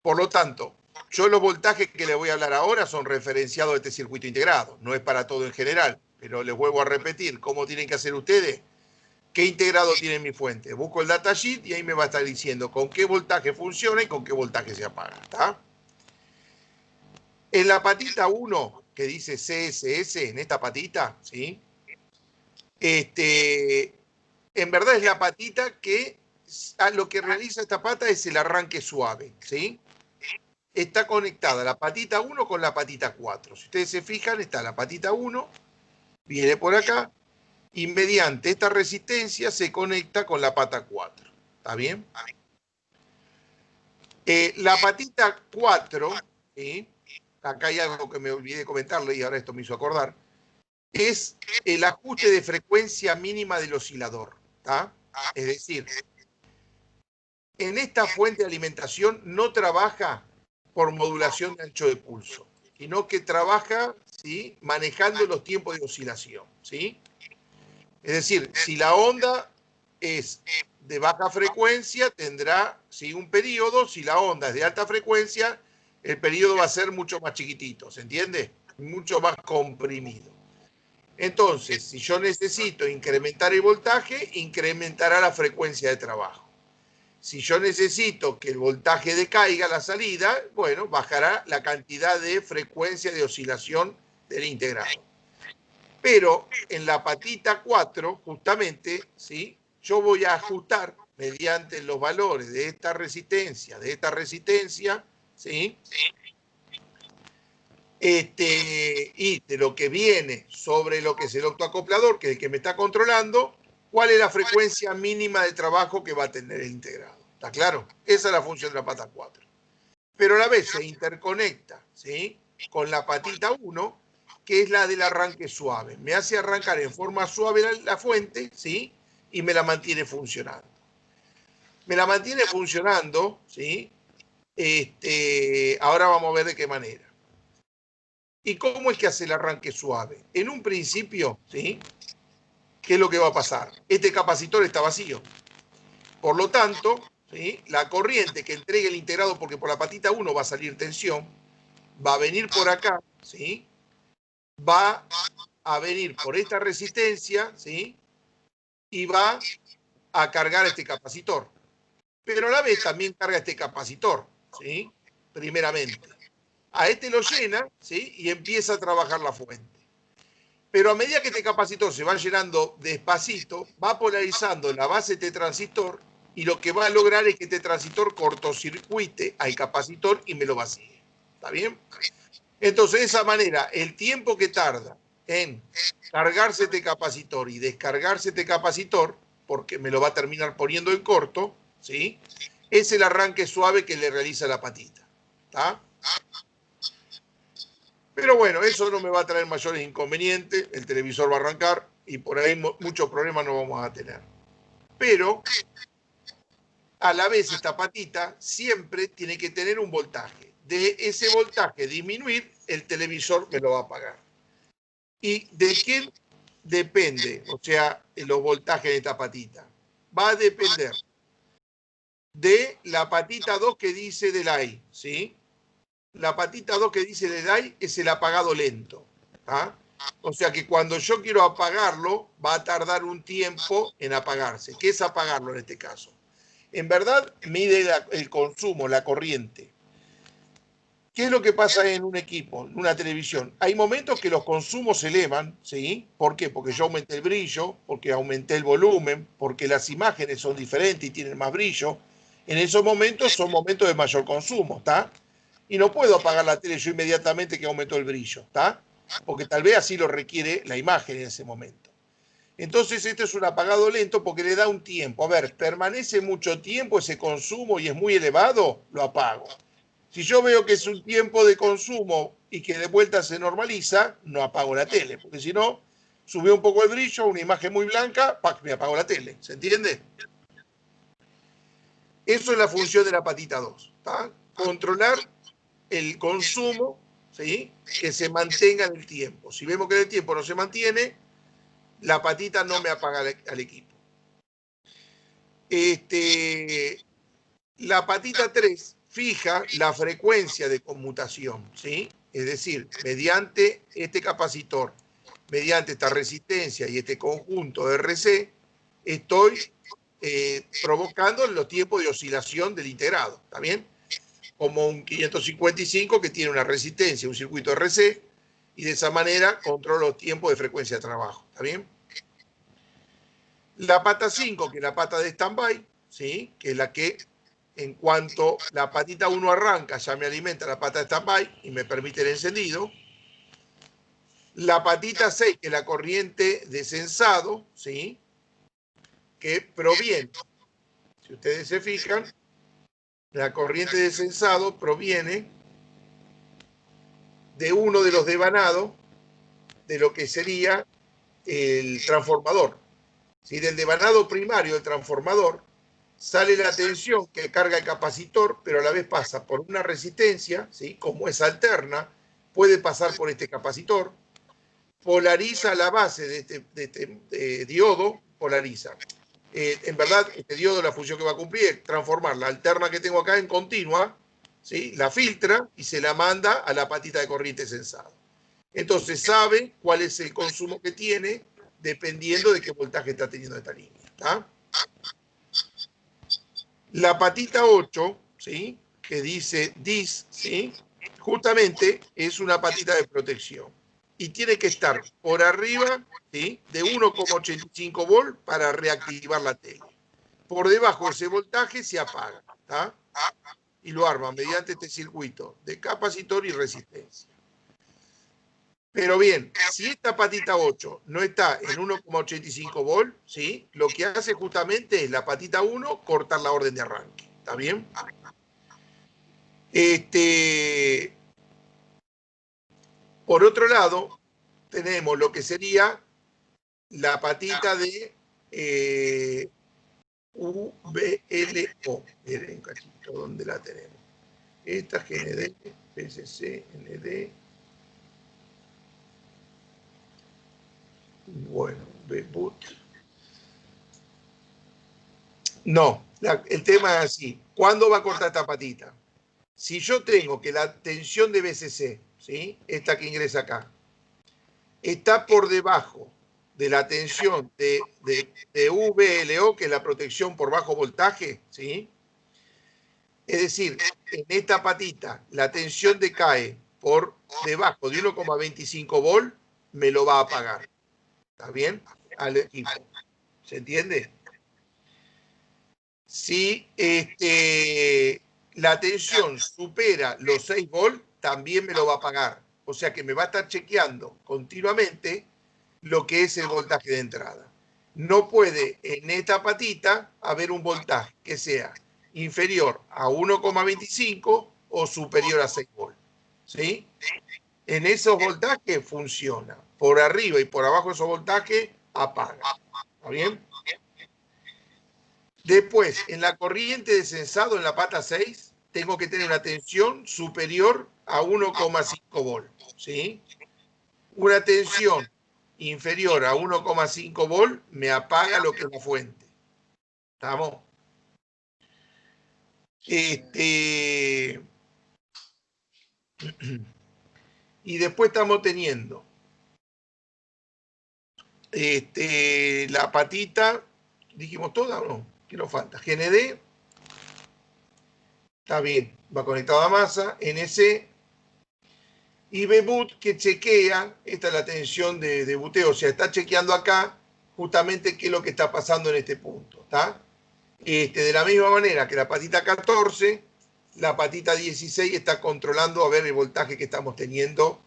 Por lo tanto, yo los voltajes que les voy a hablar ahora son referenciados a este circuito integrado, no es para todo en general, pero les vuelvo a repetir, ¿cómo tienen que hacer ustedes? ¿Qué integrado tiene mi fuente? Busco el datasheet y ahí me va a estar diciendo con qué voltaje funciona y con qué voltaje se apaga, ¿está? En la patita 1, que dice CSS, en esta patita, ¿sí? En verdad es la patita que lo que realiza esta pata es el arranque suave, ¿sí? Está conectada la patita 1 con la patita 4. Si ustedes se fijan, está la patita 1, viene por acá, y mediante esta resistencia se conecta con la pata 4. ¿Está bien? La patita 4, ¿sí? Acá hay algo que me olvidé comentarle y ahora esto me hizo acordar, es el ajuste de frecuencia mínima del oscilador. ¿Está? Es decir, en esta fuente de alimentación no trabaja por modulación de ancho de pulso, sino que trabaja, ¿sí?, manejando los tiempos de oscilación, ¿sí? Es decir, si la onda es de baja frecuencia, tendrá, ¿sí?, un periodo. Si la onda es de alta frecuencia, el periodo va a ser mucho más chiquitito, ¿se entiende? Mucho más comprimido. Entonces, si yo necesito incrementar el voltaje, incrementará la frecuencia de trabajo. Si yo necesito que el voltaje decaiga a la salida, bueno, bajará la cantidad de frecuencia de oscilación del integrado. Pero en la patita 4, justamente, ¿sí?, yo voy a ajustar mediante los valores de esta resistencia, ¿sí?, y de lo que viene sobre lo que es el octoacoplador, que es el que me está controlando, cuál es la frecuencia mínima de trabajo que va a tener el integrado. ¿Está claro? Esa es la función de la pata 4. Pero a la vez se interconecta, ¿sí?, con la patita 1, que es la del arranque suave. Me hace arrancar en forma suave la fuente, ¿sí?, y me la mantiene funcionando. Me la mantiene funcionando, ¿sí? Ahora vamos a ver de qué manera. ¿Y cómo es que hace el arranque suave? En un principio, ¿sí?, ¿qué es lo que va a pasar? Este capacitor está vacío. Por lo tanto, ¿sí? La corriente que entregue el integrado, porque por la patita 1 va a salir tensión, va a venir por acá, ¿sí? Va a venir por esta resistencia, ¿sí? Y va a cargar este capacitor. Pero a la vez también carga este capacitor, ¿sí? Primeramente. A este lo llena, ¿sí? Y empieza a trabajar la fuente. Pero a medida que este capacitor se va llenando despacito, va polarizando la base de este transistor y lo que va a lograr es que este transistor cortocircuite al capacitor y me lo vacíe. ¿Está bien? Entonces, de esa manera, el tiempo que tarda en cargarse este capacitor y descargarse este capacitor, porque me lo va a terminar poniendo en corto, ¿sí? Es el arranque suave que le realiza la patita. ¿Está? Pero bueno, eso no me va a traer mayores inconvenientes, el televisor va a arrancar y por ahí muchos problemas no vamos a tener. Pero, a la vez, esta patita siempre tiene que tener un voltaje. De ese voltaje disminuir, el televisor me lo va a apagar. ¿Y de qué depende? O sea, los voltajes de esta patita. Va a depender de la patita 2 que dice del AI, ¿sí? La patita 2 que dice del AI es el apagado lento. ¿Ah? O sea que cuando yo quiero apagarlo, va a tardar un tiempo en apagarse. ¿Qué es apagarlo en este caso? En verdad, mide el consumo, la corriente. ¿Qué es lo que pasa en un equipo, en una televisión? Hay momentos que los consumos se elevan, ¿sí? ¿Por qué? Porque yo aumenté el brillo, porque aumenté el volumen, porque las imágenes son diferentes y tienen más brillo. En esos momentos son momentos de mayor consumo, ¿está? Y no puedo apagar la tele yo inmediatamente que aumentó el brillo, ¿está? Porque tal vez así lo requiere la imagen en ese momento. Entonces esto es un apagado lento porque le da un tiempo. A ver, permanece mucho tiempo ese consumo y es muy elevado, lo apago. Si yo veo que es un tiempo de consumo y que de vuelta se normaliza, no apago la tele, porque si no, subió un poco el brillo, una imagen muy blanca, ¡pac!, me apago la tele. ¿Se entiende? Eso es la función de la patita 2. ¿Tá? Controlar el consumo, ¿sí? Que se mantenga en el tiempo. Si vemos que el tiempo no se mantiene, la patita no me apaga al equipo. La patita 3 fija la frecuencia de conmutación, ¿sí? Es decir, mediante este capacitor, mediante esta resistencia y este conjunto de RC, estoy provocando los tiempos de oscilación del integrado, ¿está bien? Como un 555 que tiene una resistencia, un circuito RC, y de esa manera controlo los tiempos de frecuencia de trabajo, ¿está bien? La pata 5, que es la pata de stand-by, ¿sí? Que es la que, en cuanto la patita 1 arranca, ya me alimenta la pata de stand-by y me permite el encendido. La patita 6, que es la corriente de sensado, ¿sí? Que proviene, si ustedes se fijan, la corriente de sensado proviene de uno de los devanados de lo que sería el transformador. ¿Sí? Del devanado primario del transformador sale la tensión que carga el capacitor, pero a la vez pasa por una resistencia, ¿sí? Como es alterna, puede pasar por este capacitor, polariza la base de este diodo, polariza. En verdad, este diodo, la función que va a cumplir es transformar la alterna que tengo acá en continua, ¿sí? La filtra y se la manda a la patita de corriente sensado. Entonces sabe cuál es el consumo que tiene dependiendo de qué voltaje está teniendo esta línea. ¿Tá? La patita 8, ¿sí? Que dice DIS, ¿sí? Justamente es una patita de protección. Y tiene que estar por arriba, ¿sí? De 1,85 volt para reactivar la tele. Por debajo de ese voltaje se apaga. ¿Tá? Y lo arma mediante este circuito de capacitor y resistencia. Pero bien, si esta patita 8 no está en 1,85 volt, ¿sí? Lo que hace justamente es la patita 1 cortar la orden de arranque. ¿Está bien? Por otro lado, tenemos lo que sería la patita de UBLO. Miren un cachito, ¿dónde la tenemos? Esta es GND, PSC, ND. Bueno, V-boot. No, el tema es así. ¿Cuándo va a cortar esta patita? Si yo tengo que la tensión de BCC, ¿sí? Esta que ingresa acá, está por debajo de la tensión de VLO, que es la protección por bajo voltaje, ¿sí? Es decir, en esta patita la tensión decae por debajo de 1,25 volt, me lo va a pagar. ¿Está bien? Al equipo. ¿Se entiende? Si la tensión supera los 6 volt, también me lo va a pagar. O sea que me va a estar chequeando continuamente lo que es el voltaje de entrada. No puede en esta patita haber un voltaje que sea inferior a 1,25 o superior a 6 volt. ¿Sí? En esos voltajes funciona. Por arriba y por abajo de esos voltajes apaga. ¿Está bien? Después, en la corriente de sensado en la pata 6, tengo que tener una tensión superior a 1,5 volt. ¿Sí? Una tensión inferior a 1,5 volt me apaga lo que es la fuente. ¿Estamos? Y después estamos teniendo la patita, dijimos toda o no, ¿qué nos falta? GND, está bien, va conectado a masa, NC, y V-boot que chequea, esta es la tensión de buteo, o sea, está chequeando acá justamente qué es lo que está pasando en este punto, ¿está? De la misma manera que la patita 14, la patita 16 está controlando a ver el voltaje que estamos teniendo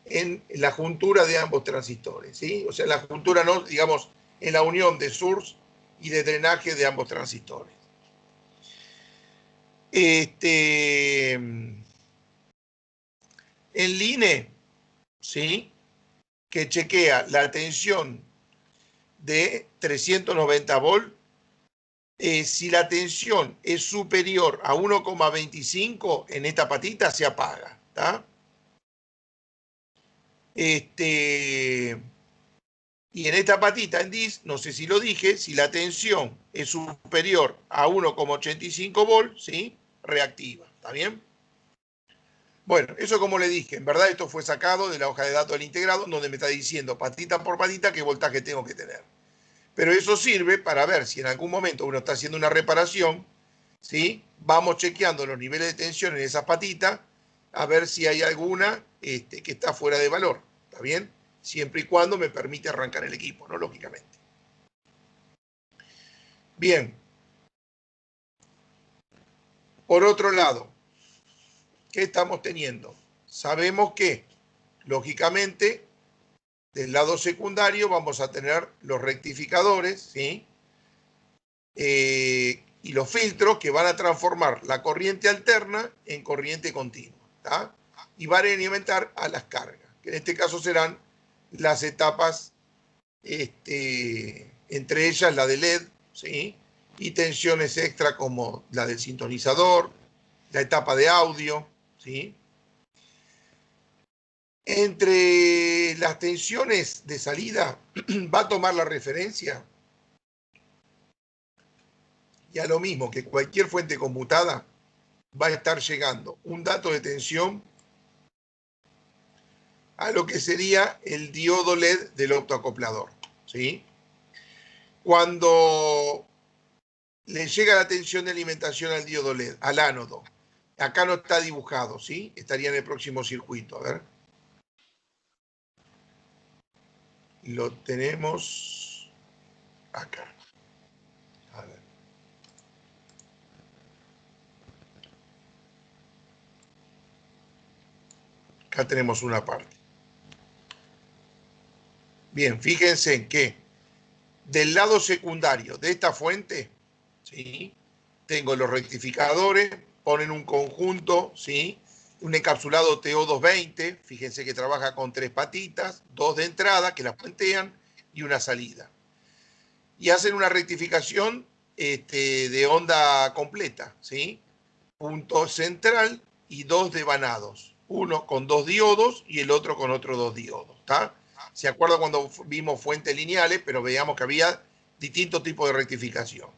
en la juntura de ambos transistores, ¿sí? O sea, la juntura no, digamos, en la unión de source y de drenaje de ambos transistores. En line, ¿sí? Que chequea la tensión de 390 volt. Si la tensión es superior a 1,25 en esta patita, se apaga, ¿está? Y en esta patita en DIS, no sé si lo dije, si la tensión es superior a 1,85 volt, ¿sí? Reactiva, ¿está bien? Bueno, eso como le dije, en verdad esto fue sacado de la hoja de datos del integrado, donde me está diciendo patita por patita qué voltaje tengo que tener. Pero eso sirve para ver si en algún momento uno está haciendo una reparación, ¿sí? Vamos chequeando los niveles de tensión en esas patitas, a ver si hay alguna que está fuera de valor, ¿está bien? Siempre y cuando me permite arrancar el equipo, ¿no? Lógicamente. Bien. Por otro lado, ¿qué estamos teniendo? Sabemos que, lógicamente, del lado secundario vamos a tener los rectificadores, ¿sí? Y los filtros que van a transformar la corriente alterna en corriente continua, ¿tá? Y van a alimentar a las cargas, que en este caso serán las etapas, entre ellas la de LED, ¿sí? Y tensiones extra como la del sintonizador, la etapa de audio, ¿sí? Entre las tensiones de salida va a tomar la referencia, y a lo mismo que cualquier fuente conmutada, va a estar llegando un dato de tensión a lo que sería el diodo LED del optoacoplador, ¿sí? Cuando le llega la tensión de alimentación al diodo LED, al ánodo, acá no está dibujado, ¿sí? Estaría en el próximo circuito, a ver. Lo tenemos acá. A ver. Acá tenemos una parte. Bien, fíjense en que del lado secundario de esta fuente, ¿sí? Tengo los rectificadores, ponen un conjunto, ¿sí? Un encapsulado TO220, fíjense que trabaja con 3 patitas, 2 de entrada que las puentean y una salida. Y hacen una rectificación de onda completa, ¿sí? Punto central y 2 devanados. Uno con 2 diodos y el otro con otros 2 diodos, ¿está? ¿Se acuerda cuando vimos fuentes lineales? Pero veíamos que había distintos tipos de rectificación.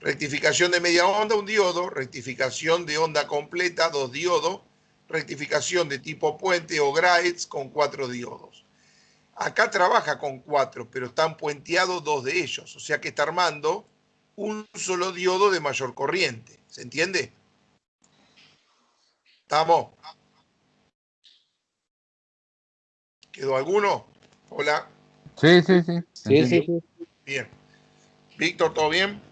Rectificación de media onda, un diodo. Rectificación de onda completa, 2 diodos. Rectificación de tipo puente o Graetz con 4 diodos. Acá trabaja con 4, pero están puenteados 2 de ellos. O sea que está armando un solo diodo de mayor corriente. ¿Se entiende? ¿Estamos? ¿Quedó alguno? Hola. Sí, sí, sí. Sí, entiendo. sí, sí. Bien. Víctor, ¿todo bien?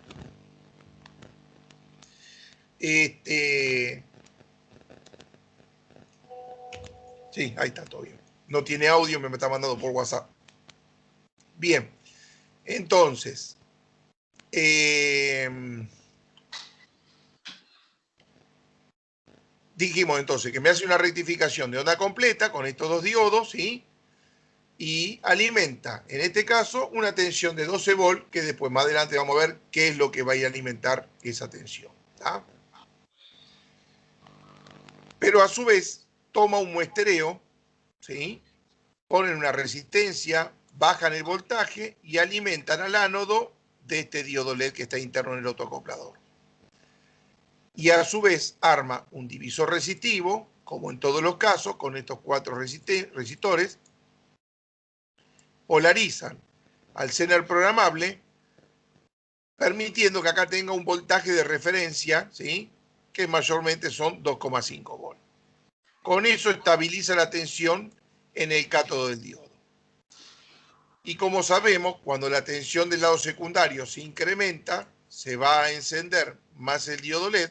Sí, ahí está, todo bien. No tiene audio, me está mandando por WhatsApp. Bien. Entonces, dijimos entonces que me hace una rectificación de onda completa con estos 2 diodos, ¿sí? Y alimenta, en este caso, una tensión de 12 volts, que después más adelante vamos a ver qué es lo que va a ir a alimentar esa tensión. ¿Tá? Pero a su vez, toma un muestreo, ¿sí? Ponen una resistencia, bajan el voltaje y alimentan al ánodo de este diodo LED que está interno en el autoacoplador. Y a su vez arma un divisor resistivo, como en todos los casos, con estos 4 resistores, polarizan al Zener programable, permitiendo que acá tenga un voltaje de referencia, ¿sí? Que mayormente son 2,5 volts. Con eso estabiliza la tensión en el cátodo del diodo. Y como sabemos, cuando la tensión del lado secundario se incrementa, se va a encender más el diodo LED,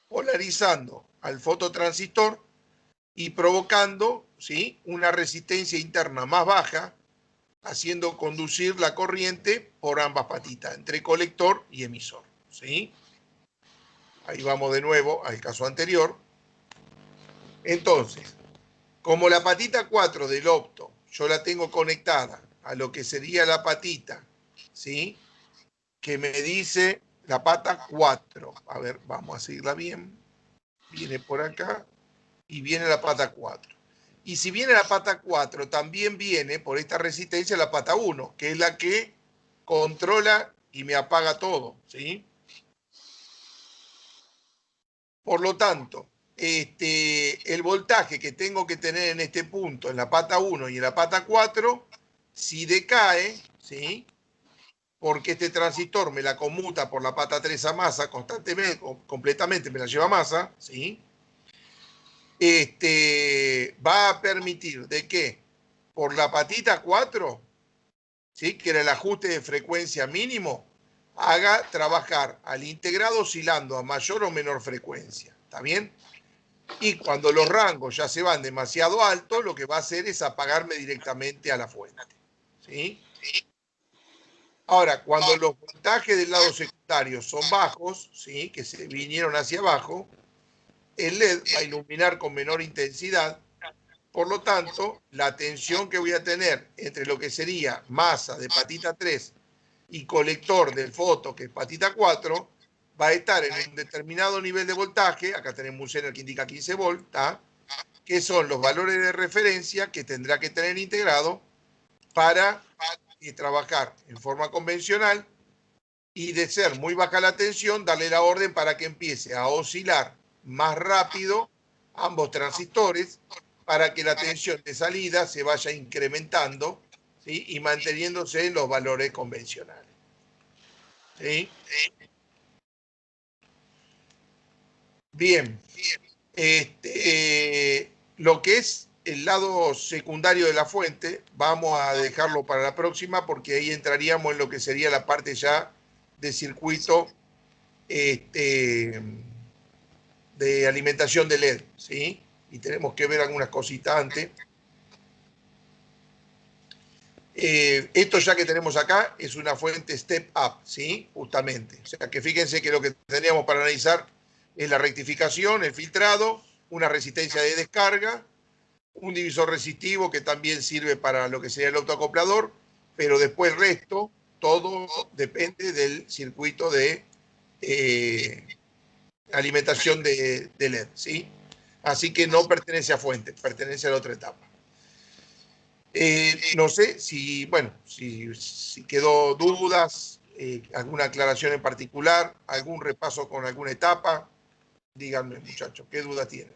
polarizando al fototransistor y provocando, ¿sí?, una resistencia interna más baja, haciendo conducir la corriente por ambas patitas, entre colector y emisor. ¿Sí? Ahí vamos de nuevo al caso anterior. Entonces, como la patita 4 del opto, yo la tengo conectada a lo que sería la patita, ¿sí?, que me dice la pata 4. A ver, vamos a seguirla bien. Viene por acá y viene la pata 4. Y si viene la pata 4, también viene por esta resistencia la pata 1, que es la que controla y me apaga todo, ¿sí? Por lo tanto, el voltaje que tengo que tener en este punto, en la pata 1 y en la pata 4, si decae, ¿sí?, porque este transistor me la conmuta por la pata 3 a masa constantemente, completamente me la lleva a masa, ¿sí?, va a permitir de que por la patita 4, ¿sí?, que era el ajuste de frecuencia mínimo, haga trabajar al integrado oscilando a mayor o menor frecuencia. ¿Está bien? Y cuando los rangos ya se van demasiado altos, lo que va a hacer es apagarme directamente a la fuente. ¿Sí? Ahora, cuando los voltajes del lado secundario son bajos, ¿sí?, que se vinieron hacia abajo, el LED va a iluminar con menor intensidad. Por lo tanto, la tensión que voy a tener entre lo que sería masa de patita 3 y colector del foto, que es patita 4, va a estar en un determinado nivel de voltaje. Acá tenemos un Zener que indica 15 volts, ¿tá?, que son los valores de referencia que tendrá que tener integrado para trabajar en forma convencional, y de ser muy baja la tensión, darle la orden para que empiece a oscilar más rápido ambos transistores, para que la tensión de salida se vaya incrementando, ¿sí?, y manteniéndose en los valores convencionales. ¿Sí? Bien. Lo que es el lado secundario de la fuente, vamos a dejarlo para la próxima, porque ahí entraríamos en lo que sería la parte ya de circuito de alimentación de LED, ¿sí? Y tenemos que ver algunas cositas antes. Esto ya que tenemos acá es una fuente step up, ¿sí? Justamente. O sea que fíjense que lo que teníamos para analizar es la rectificación, el filtrado, una resistencia de descarga, un divisor resistivo que también sirve para lo que sería el autoacoplador, pero después el resto, todo depende del circuito de alimentación de LED, ¿sí? Así que no pertenece a fuente, pertenece a la otra etapa. No sé si, bueno, si quedó dudas, alguna aclaración en particular, algún repaso con alguna etapa. Díganme, muchachos, ¿qué dudas tienen?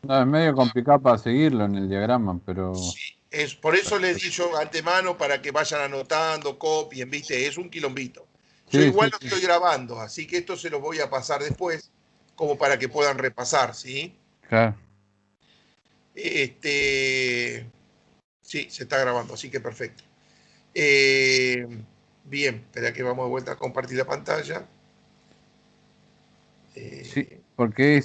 No, es medio complicado para seguirlo en el diagrama, pero... Sí, por eso les di yo antemano para que vayan anotando, copien, ¿viste? Es un quilombito. Yo Sí, igual sí, lo sí. estoy grabando, así que esto se lo voy a pasar después, como para que puedan repasar, ¿sí? Claro. Sí, se está grabando, así que perfecto. Bien, espera que vamos de vuelta a compartir la pantalla. Sí, porque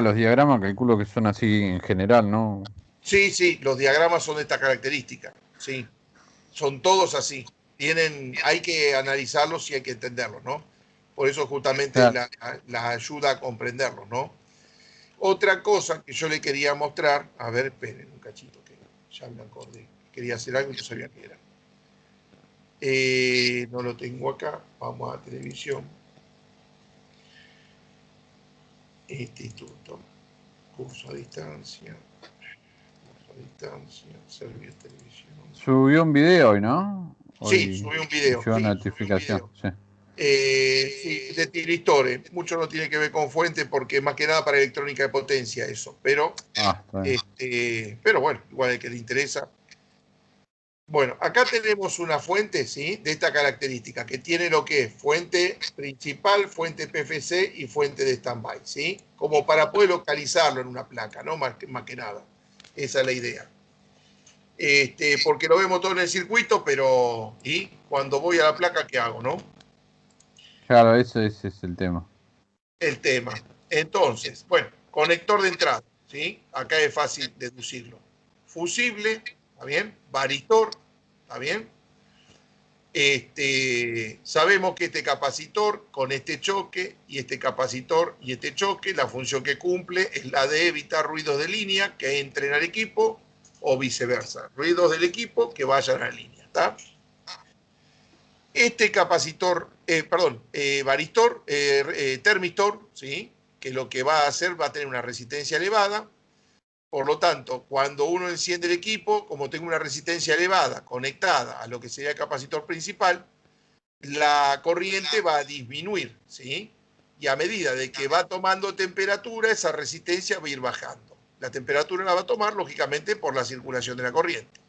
los diagramas calculo que son así en general, ¿no? Sí, los diagramas son de esta característica, sí. Son todos así. Hay que analizarlos y hay que entenderlos, ¿no? Por eso justamente Claro. la ayuda a comprenderlos, ¿no? Otra cosa que yo le quería mostrar, a ver, esperen un cachito, que ya me acordé. Quería hacer algo y no sabía qué era. No lo tengo acá, vamos a televisión. Instituto, curso a distancia, servir televisión. Subió un video hoy, ¿no? Sí, Hoy subí un video. llegó Sí, notificación, sí. Sí, de Tilistore. Mucho no tiene que ver con fuente porque más que nada para electrónica de potencia eso. Pero, Está bien. pero bueno, igual el que le interesa. Bueno, acá tenemos una fuente, ¿sí? De esta característica, que tiene lo que es fuente principal, fuente PFC y fuente de standby, ¿sí? Como para poder localizarlo en una placa, ¿no? Más que nada. Esa es la idea. Porque lo vemos todo en el circuito, pero ¿y cuando voy a la placa qué hago, no? Claro, ese es el tema. El tema. Entonces, bueno, conector de entrada, ¿sí? Acá es fácil deducirlo. Fusible, ¿está bien? Varistor, ¿está bien? Sabemos que este capacitor con este choque y este capacitor y este choque, la función que cumple es la de evitar ruidos de línea que entren al equipo o viceversa. Ruidos del equipo que vayan a la línea, ¿está? Este capacitor, varistor, termistor, ¿sí? Que lo que va a hacer va a tener una resistencia elevada. Por lo tanto, cuando uno enciende el equipo, como tengo una resistencia elevada conectada a lo que sería el capacitor principal, la corriente va a disminuir, ¿sí? Y a medida de que va tomando temperatura, esa resistencia va a ir bajando. La temperatura la va a tomar, lógicamente, por la circulación de la corriente.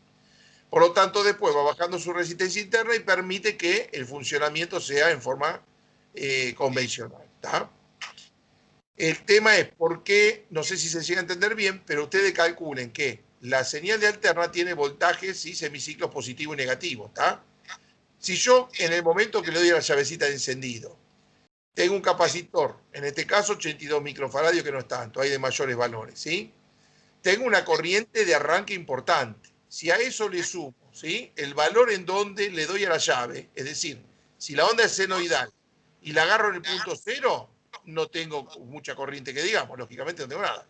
Por lo tanto, después va bajando su resistencia interna y permite que el funcionamiento sea en forma convencional, ¿tá? El tema es por qué, no sé si se llega a entender bien, pero ustedes calculen que la señal de alterna tiene voltajes y semiciclos positivos y negativos, ¿está? Si yo, en el momento que le doy a la llavecita de encendido, tengo un capacitor, en este caso 82 microfaradios, que no es tanto, hay de mayores valores, ¿sí? Tengo una corriente de arranque importante. Si a eso le sumo, ¿sí? El valor en donde le doy a la llave, es decir, si la onda es senoidal y la agarro en el punto cero, no tengo mucha corriente que digamos, lógicamente no tengo nada.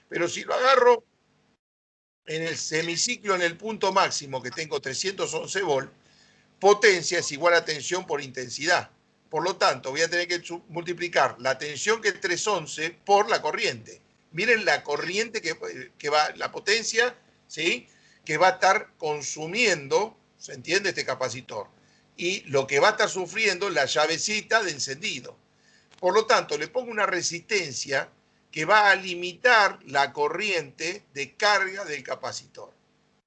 Pero si lo agarro en el semiciclo, en el punto máximo, que tengo 311 volt, potencia es igual a tensión por intensidad. Por lo tanto, voy a tener que multiplicar la tensión, que es 311, por la corriente. Miren la corriente que va, la potencia, ¿sí? Que va a estar consumiendo, ¿se entiende? Este capacitor. Y lo que va a estar sufriendo la llavecita de encendido. Por lo tanto, le pongo una resistencia que va a limitar la corriente de carga del capacitor.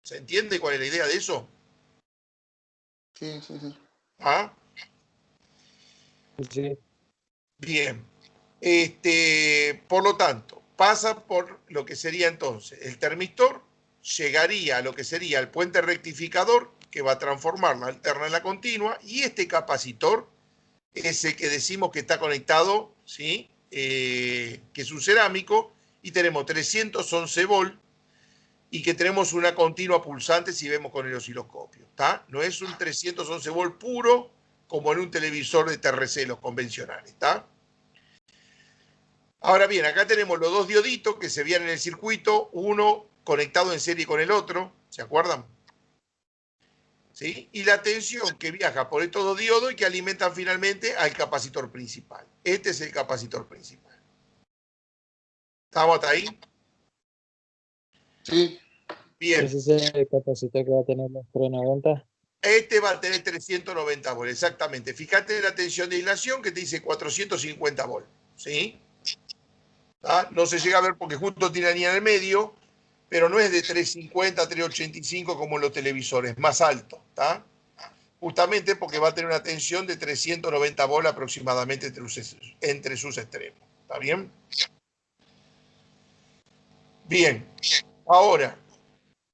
¿Se entiende cuál es la idea de eso? Sí, sí, sí. ¿Ah? Sí. Bien. Por lo tanto, pasa por lo que sería entonces el termistor, llegaría a lo que sería el puente rectificador, que va a transformar la alterna en la continua, y este capacitor es el que decimos que está conectado, ¿sí? Que es un cerámico, y tenemos 311 volt, y que tenemos una continua pulsante si vemos con el osciloscopio, ¿está? No es un 311 volt puro, como en un televisor de TRC, los convencionales, ¿está? Ahora bien, acá tenemos los dos dioditos que se veían en el circuito, uno conectado en serie con el otro, ¿se acuerdan? ¿Sí? Y la tensión que viaja por estos dos diodos y que alimentan finalmente al capacitor principal. Este es el capacitor principal. ¿Estamos hasta ahí? Sí. Bien. ¿Ese es el capacitor que va a tener los 390? Este va a tener 390 volt, exactamente. Fíjate la tensión de aislación que te dice 450 volt. ¿Sí? ¿Ah? No se llega a ver porque justo tiene la línea en el medio, pero no es de 350 a 385 como en los televisores, más alto. ¿Está? Justamente porque va a tener una tensión de 390 volt aproximadamente entre sus extremos. ¿Está bien? Bien. Ahora,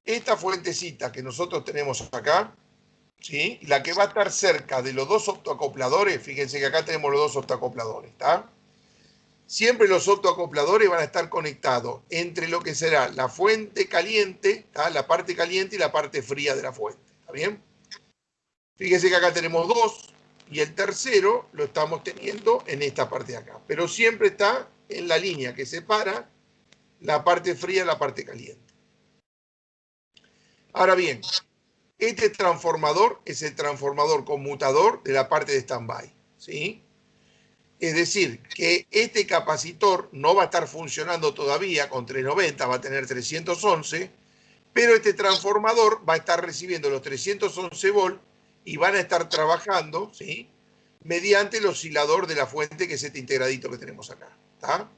esta fuentecita que nosotros tenemos acá, ¿sí? La que va a estar cerca de los dos optoacopladores, fíjense que acá tenemos los dos optoacopladores, ¿está? Siempre los optoacopladores van a estar conectados entre lo que será la fuente caliente, ¿tá? La parte caliente y la parte fría de la fuente, ¿está bien? Fíjense que acá tenemos dos y el tercero lo estamos teniendo en esta parte de acá, pero siempre está en la línea que separa la parte fría de la parte caliente. Ahora bien, este transformador es el transformador conmutador de la parte de stand-by, ¿sí? Es decir, que este capacitor no va a estar funcionando todavía con 390, va a tener 311, pero este transformador va a estar recibiendo los 311 volt y van a estar trabajando, ¿sí? Mediante el oscilador de la fuente, que es este integradito que tenemos acá, ¿está?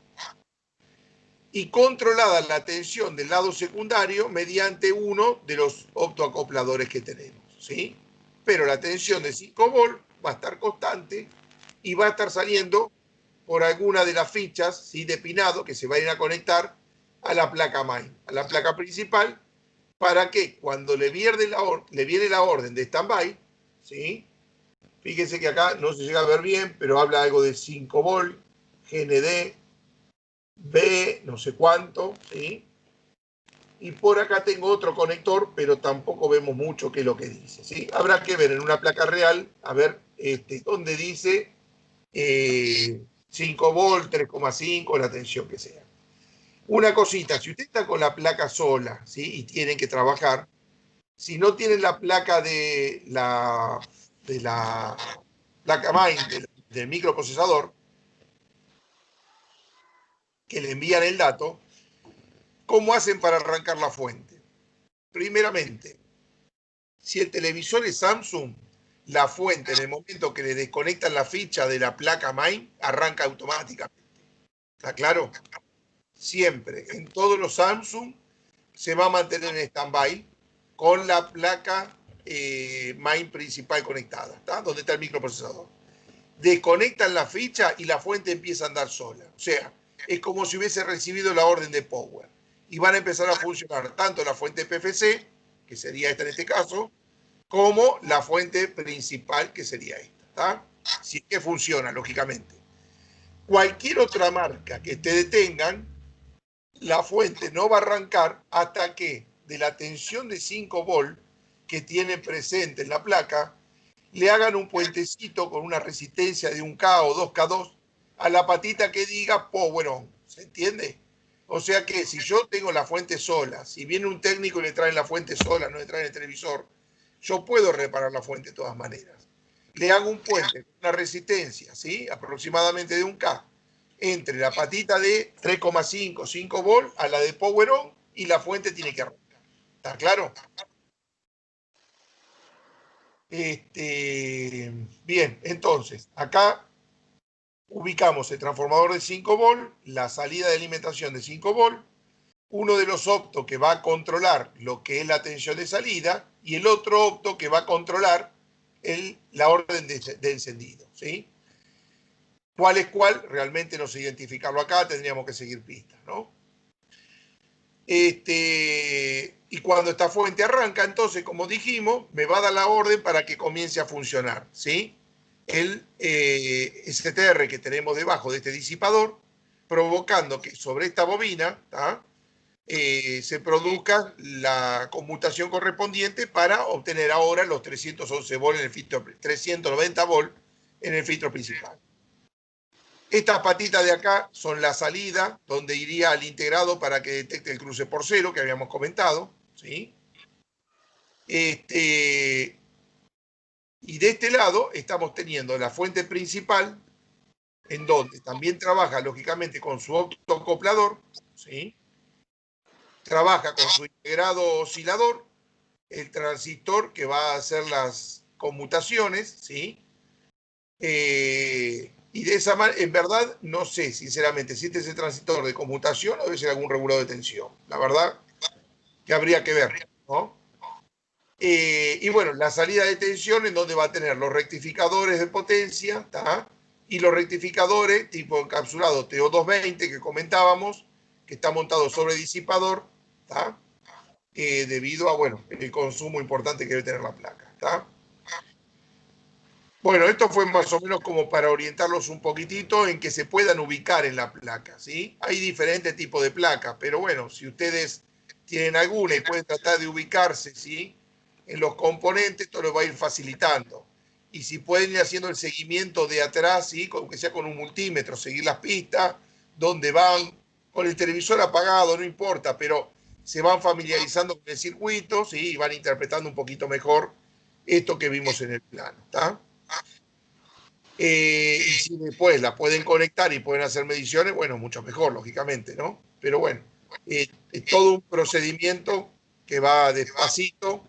Y controlada la tensión del lado secundario mediante uno de los optoacopladores que tenemos, ¿sí? Pero la tensión de 5 volt va a estar constante y va a estar saliendo por alguna de las fichas, ¿sí? De pinado que se vayan a conectar a la placa main, a la placa principal, para que cuando le viene la orden de stand-by, ¿sí? Fíjense que acá no se llega a ver bien, pero habla algo de 5 volt, GND, B, no sé cuánto, ¿sí? Y por acá tengo otro conector, pero tampoco vemos mucho qué es lo que dice, ¿sí? Habrá que ver en una placa real, a ver dónde dice 5 volt, 3,5, la tensión que sea. Una cosita, si usted está con la placa sola, ¿sí? Y tienen que trabajar, si no tienen la placa de la placa main del microprocesador, que le envían el dato, ¿cómo hacen para arrancar la fuente? Primeramente, si el televisor es Samsung, la fuente en el momento que le desconectan la ficha de la placa main, arranca automáticamente. ¿Está claro? Siempre, en todos los Samsung, se va a mantener en stand-by con la placa main principal conectada, ¿está? Donde está el microprocesador. Desconectan la ficha y la fuente empieza a andar sola. O sea, es como si hubiese recibido la orden de power. Y van a empezar a funcionar tanto la fuente PFC, que sería esta en este caso, como la fuente principal, que sería esta, ¿está? Si es que funciona, lógicamente. Cualquier otra marca que te detengan, la fuente no va a arrancar hasta que de la tensión de 5 volt que tienen presente en la placa, le hagan un puentecito con una resistencia de 1K o 2K2 a la patita que diga power on. ¿Se entiende? O sea que si yo tengo la fuente sola, si viene un técnico y le traen la fuente sola, no le traen el televisor, yo puedo reparar la fuente de todas maneras. Le hago un puente con una resistencia, ¿sí? Aproximadamente de 1K, entre la patita de 3,5, 5 volt a la de power on y la fuente tiene que arrancar. ¿Está claro? Bien, entonces, acá ubicamos el transformador de 5 volt, la salida de alimentación de 5 volt, uno de los optos que va a controlar lo que es la tensión de salida y el otro opto que va a controlar la orden de encendido, ¿sí? ¿Cuál es cuál? Realmente no sé identificarlo acá, tendríamos que seguir pistas, ¿no? Y cuando esta fuente arranca, entonces, como dijimos, me va a dar la orden para que comience a funcionar, ¿sí? El STR que tenemos debajo de este disipador, provocando que sobre esta bobina, ¿tá? Se produzca la conmutación correspondiente para obtener ahora los 311 volt en el filtro, 390 volt en el filtro principal. Estas patitas de acá son la salida, donde iría al integrado para que detecte el cruce por cero, que habíamos comentado, ¿sí? Y de este lado estamos teniendo la fuente principal, en donde también trabaja, lógicamente, con su autoacoplador, ¿sí? trabaja con su integrado oscilador, el transistor que va a hacer las conmutaciones, ¿sí? Y de esa manera, en verdad, no sé, sinceramente, si este es el transistor de conmutación o debe ser algún regulador de tensión. La verdad que habría que ver, ¿no? Y bueno, la salida de tensión en donde va a tener los rectificadores de potencia, ¿tá? Y los rectificadores tipo encapsulado TO220 que comentábamos, que está montado sobre disipador, ¿tá? Debido a, bueno, el consumo importante que debe tener la placa, ¿tá? Bueno, esto fue más o menos como para orientarlos un poquitito en que se puedan ubicar en la placa, ¿sí? Hay diferentes tipos de placas, pero bueno, si ustedes tienen alguna y pueden tratar de ubicarse, ¿sí? En los componentes, esto lo va a ir facilitando. Y si pueden ir haciendo el seguimiento de atrás, ¿sí? Aunque sea con un multímetro, seguir las pistas, dónde van, con el televisor apagado, no importa, pero se van familiarizando con el circuito, ¿sí? Y van interpretando un poquito mejor esto que vimos en el plano, ¿está? Y si después la pueden conectar y pueden hacer mediciones, bueno, mucho mejor, lógicamente, ¿no? Pero bueno, es todo un procedimiento que va despacito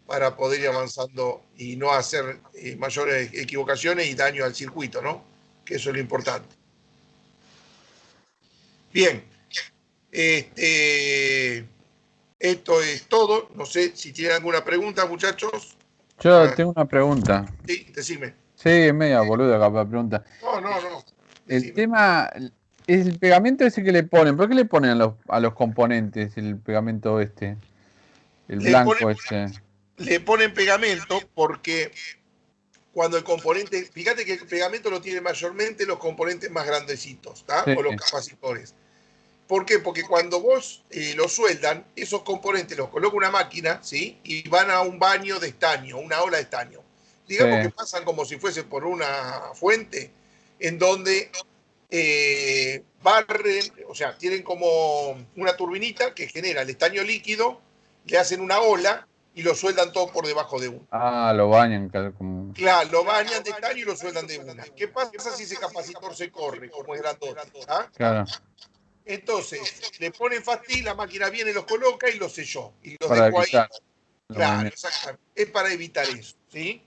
para poder ir avanzando y no hacer mayores equivocaciones y daño al circuito, ¿no? Que eso es lo importante. Bien, esto es todo. No sé si tienen alguna pregunta, muchachos. Yo tengo una pregunta. Sí, decime. Sí, es media boluda capaz la pregunta. No. El tema es el pegamento ese que le ponen. ¿Por qué le ponen a los componentes el pegamento este? El blanco ese. Le ponen pegamento porque cuando el componente, fíjate que el pegamento lo tienen mayormente los componentes más grandecitos, ¿tá? Sí. O los capacitores. ¿Por qué? Porque cuando vos lo sueldan, esos componentes los coloca una máquina, ¿sí? Y van a un baño de estaño, una ola de estaño. Digamos que pasan como si fuese por una fuente, en donde barren, o sea, tienen como una turbinita que genera el estaño líquido, le hacen una ola y lo sueldan todo por debajo de uno. Ah, lo bañan como... Claro, lo bañan de estaño y lo sueldan de una. ¿Qué pasa si ese capacitor se corre, como es grandote? ¿Ah? Claro. Entonces, le ponen fastil, la máquina viene, los coloca y los selló. Y los Para dejó ahí. evitar. Claro, exactamente. Es para evitar eso, ¿sí?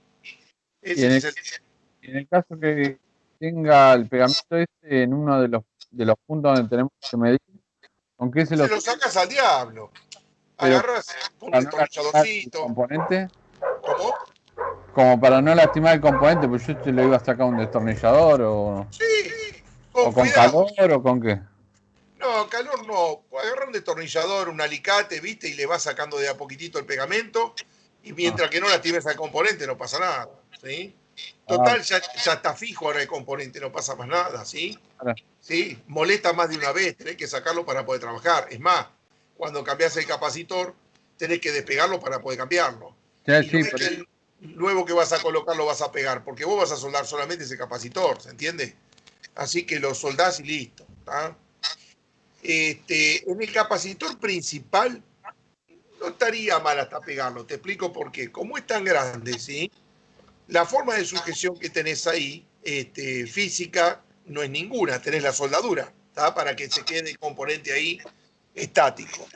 Y en el caso que tenga el pegamento este en uno de los puntos donde tenemos que medir, ¿con qué se lo sacas al diablo? Pero Agarras un destornilladorcito. ¿Componente? ¿Cómo? Como para no lastimar el componente, pues yo te lo iba a sacar un destornillador o... Sí, ¿O con calor o con qué? No, calor no. Agarra un destornillador, un alicate, ¿viste? Y le vas sacando de a poquitito el pegamento. Y mientras que no lastimes al componente, no pasa nada, ¿sí? Total, ya está fijo ahora el componente, no pasa más nada, ¿sí? ¿Sí? Molesta más de una vez, tenés que sacarlo para poder trabajar. Es más, cuando cambias el capacitor, tenés que despegarlo para poder cambiarlo. Ya, y no es que el nuevo que vas a colocar lo vas a pegar, porque vos vas a soldar solamente ese capacitor, ¿se entiende? Así que lo soldás y listo, ¿tá? En el capacitor principal no estaría mal hasta pegarlo, te explico por qué. Como es tan grande, ¿sí? La forma de sujeción que tenés ahí, física, no es ninguna, tenés la soldadura, ¿tá? Para que se quede el componente ahí estático.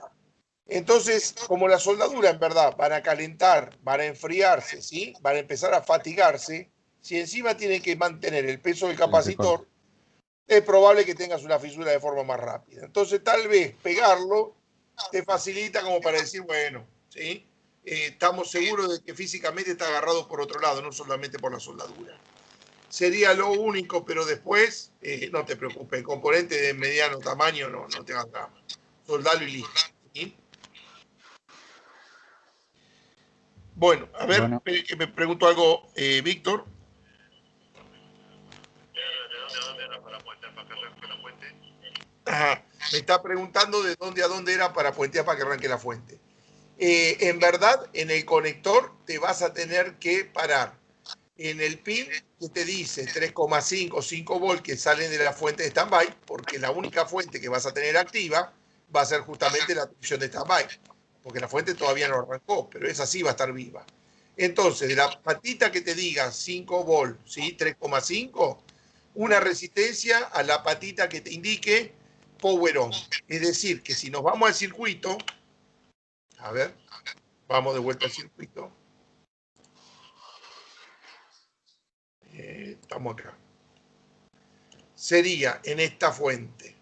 Entonces, como la soldadura en verdad van a calentar, van a enfriarse, ¿sí? Van a empezar a fatigarse, si encima tienen que mantener el peso del capacitor, es probable que tengas una fisura de forma más rápida. Entonces, tal vez pegarlo te facilita como para decir, bueno, ¿sí? Estamos seguros de que físicamente está agarrado por otro lado, no solamente por la soldadura. Sería lo único, pero después, no te preocupes, el componente de mediano tamaño no te hagas drama. Soldalo y listo, ¿sí? Bueno, a ver, que me pregunto algo, Víctor. ¿De dónde era para puentear para que arranque la fuente? Ajá, me está preguntando de dónde a dónde era para puentear para que arranque la fuente. En verdad, en el conector te vas a tener que parar en el pin que te dice 3,5 o 5 volts que salen de la fuente de standby, porque la única fuente que vas a tener activa va a ser justamente la tensión de standby, porque la fuente todavía no arrancó, pero esa sí va a estar viva. Entonces, de la patita que te diga 5 volts, ¿sí? 3,5, una resistencia a la patita que te indique power on. Es decir, que si nos vamos al circuito, A ver, vamos de vuelta al circuito. Estamos acá. Sería en esta fuente.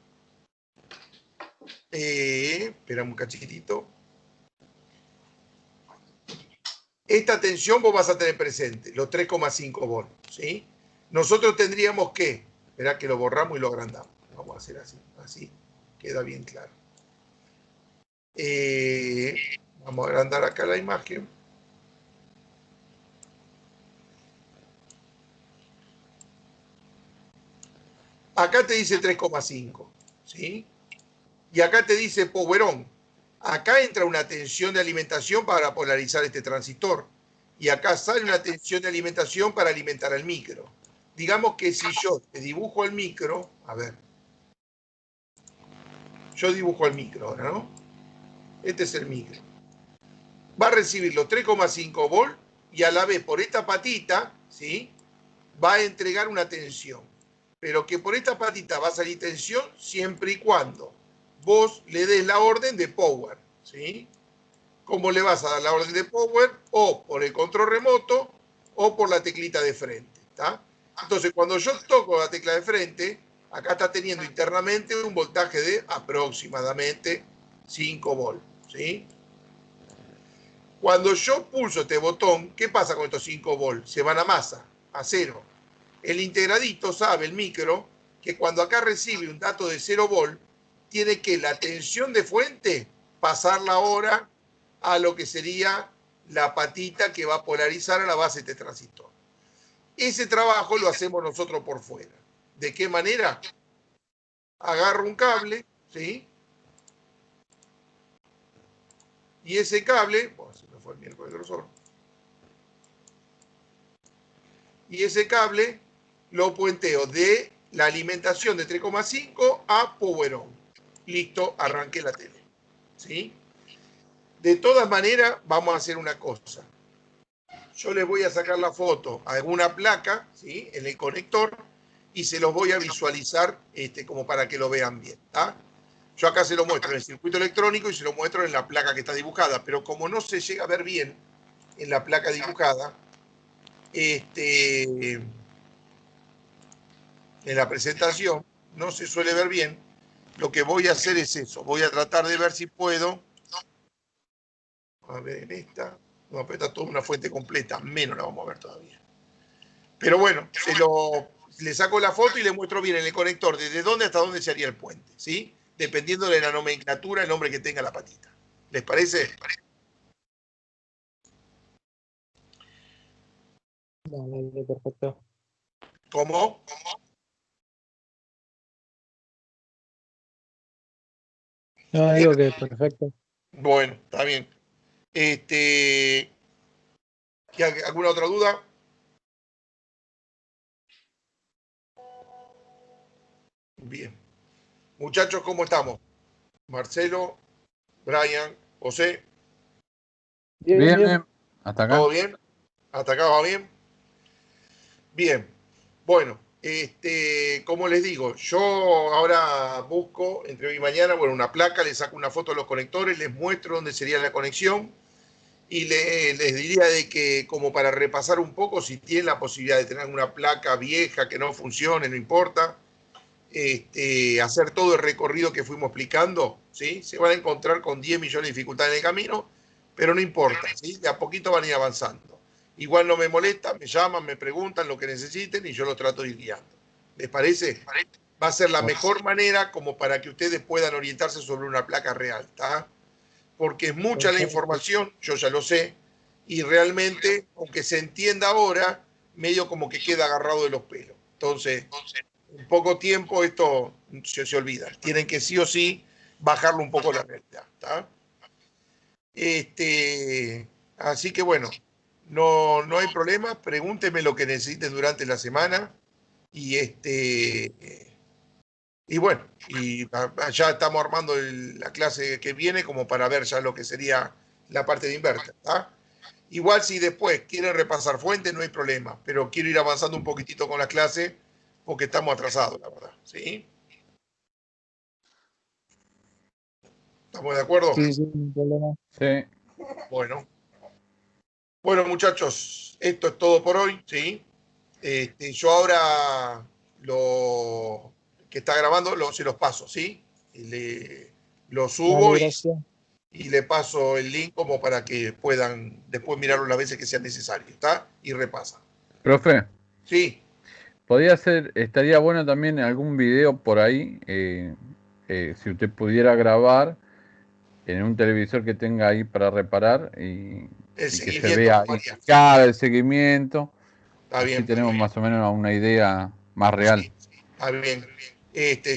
Espera un cachitito. Esta tensión vos vas a tener presente, los 3,5 volts, ¿sí? Nosotros tendríamos que, esperá que lo borramos y lo agrandamos. Vamos a hacer así, así queda bien claro. Vamos a agrandar acá la imagen. Acá te dice 3,5, ¿sí? Y acá te dice power on. Acá entra una tensión de alimentación para polarizar este transistor. Y acá sale una tensión de alimentación para alimentar al micro. Digamos que si yo te dibujo el micro, a ver. Yo dibujo el micro ahora, ¿no? Este es el micro. Va a recibir los 3,5 volts y a la vez por esta patita, ¿sí? Va a entregar una tensión. Pero que por esta patita va a salir tensión siempre y cuando vos le des la orden de power, ¿sí? ¿Cómo le vas a dar la orden de power? O por el control remoto o por la teclita de frente, ¿está? Entonces, cuando yo toco la tecla de frente, acá está teniendo internamente un voltaje de aproximadamente 5 volts, ¿sí? Cuando yo pulso este botón, ¿qué pasa con estos 5 volts? Se van a masa, a cero. El integradito sabe, el micro, que cuando acá recibe un dato de 0 volt, tiene que la tensión de fuente pasarla ahora a lo que sería la patita que va a polarizar a la base de este transistor. Ese trabajo lo hacemos nosotros por fuera. ¿De qué manera? Agarro un cable, ¿sí? Y ese cable, bueno, se me fue el miércoles grosor. Y ese cable lo puenteo de la alimentación de 3,5 a power on. Listo, arranqué la tele. ¿Sí? De todas maneras, vamos a hacer una cosa. Yo les voy a sacar la foto a alguna placa, ¿sí? En el conector, y se los voy a visualizar como para que lo vean bien. ¿Tá? Yo acá se lo muestro en el circuito electrónico y se lo muestro en la placa que está dibujada, pero como no se llega a ver bien en la placa dibujada, en la presentación no se suele ver bien, lo que voy a hacer es eso. Voy a tratar de ver si puedo. A ver, en esta. No, pero está toda una fuente completa. Menos la vamos a ver todavía. Pero bueno, le saco la foto y le muestro bien en el conector desde dónde hasta dónde se haría el puente. ¿Sí? Dependiendo de la nomenclatura, el nombre que tenga la patita. ¿Les parece? Vale, perfecto. ¿Cómo? No, digo que perfecto. Bueno, está bien. ¿Alguna otra duda? Bien. Muchachos, ¿cómo estamos? Marcelo, Brian, José. Bien, Bien, bien. bien. Hasta acá. ¿Todo bien? ¿Hasta acá va bien? Bien. Bueno, como les digo, yo ahora busco entre hoy y mañana, bueno, una placa, les saco una foto de los conectores, les muestro dónde sería la conexión y les diría de que como para repasar un poco, si tienen la posibilidad de tener una placa vieja que no funcione, no importa, hacer todo el recorrido que fuimos explicando, ¿sí? Se van a encontrar con 10 millones de dificultades en el camino, pero no importa, ¿sí? De a poquito van a ir avanzando. Igual no me molesta, me llaman, me preguntan lo que necesiten y yo lo trato de ir guiando. ¿Les parece? Va a ser la mejor manera como para que ustedes puedan orientarse sobre una placa real, ¿tá? Porque es mucha la información, yo ya lo sé, y realmente, aunque se entienda ahora, medio como que queda agarrado de los pelos. Entonces, en poco tiempo esto se olvida. Tienen que sí o sí bajarlo un poco la realidad, ¿tá? Así que bueno, no hay problema, pregúntenme lo que necesiten durante la semana y y bueno, y ya estamos armando la clase que viene como para ver ya lo que sería la parte de inverter, ¿tá? Igual si después quieren repasar fuentes no hay problema, pero quiero ir avanzando un poquitito con la clase porque estamos atrasados, la verdad, ¿sí? ¿Estamos de acuerdo? Sí, sí, no hay problema. Sí. Bueno. Bueno, muchachos, esto es todo por hoy, ¿sí? Yo ahora lo que está grabando se los paso, ¿sí? Lo subo Dale, gracias. y le paso el link como para que puedan después mirarlo las veces que sea necesario, ¿está? Y repasan. Profe, Sí, podría ser, estaría bueno también algún video por ahí, si usted pudiera grabar en un televisor que tenga ahí para reparar y el que se seguimiento, vea ahí María. cada el seguimiento, Está así bien, tenemos más o menos una idea más real. sí, está bien.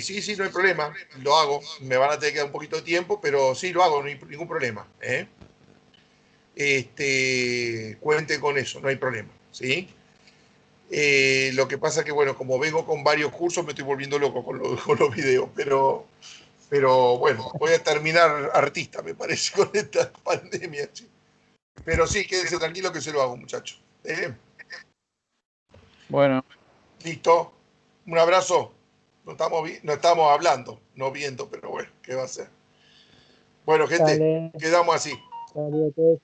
Sí, no hay problema, lo hago. Me van a tener que dar un poquito de tiempo, pero sí lo hago, no hay ningún problema, ¿eh? Cuente con eso, no hay problema, ¿sí? Lo que pasa que, bueno, como vengo con varios cursos, me estoy volviendo loco con los videos, pero bueno, voy a terminar artista, me parece, con esta pandemia. ¿Sí? Pero sí, quédense tranquilo que se lo hago, muchachos. Bueno, Listo. Un abrazo. No estamos hablando, no viendo, pero bueno, ¿qué va a ser? Bueno, gente, Dale, quedamos así. saludos a todos.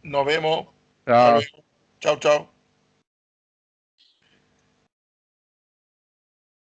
Nos vemos. Hasta chao. luego. Chau, chau.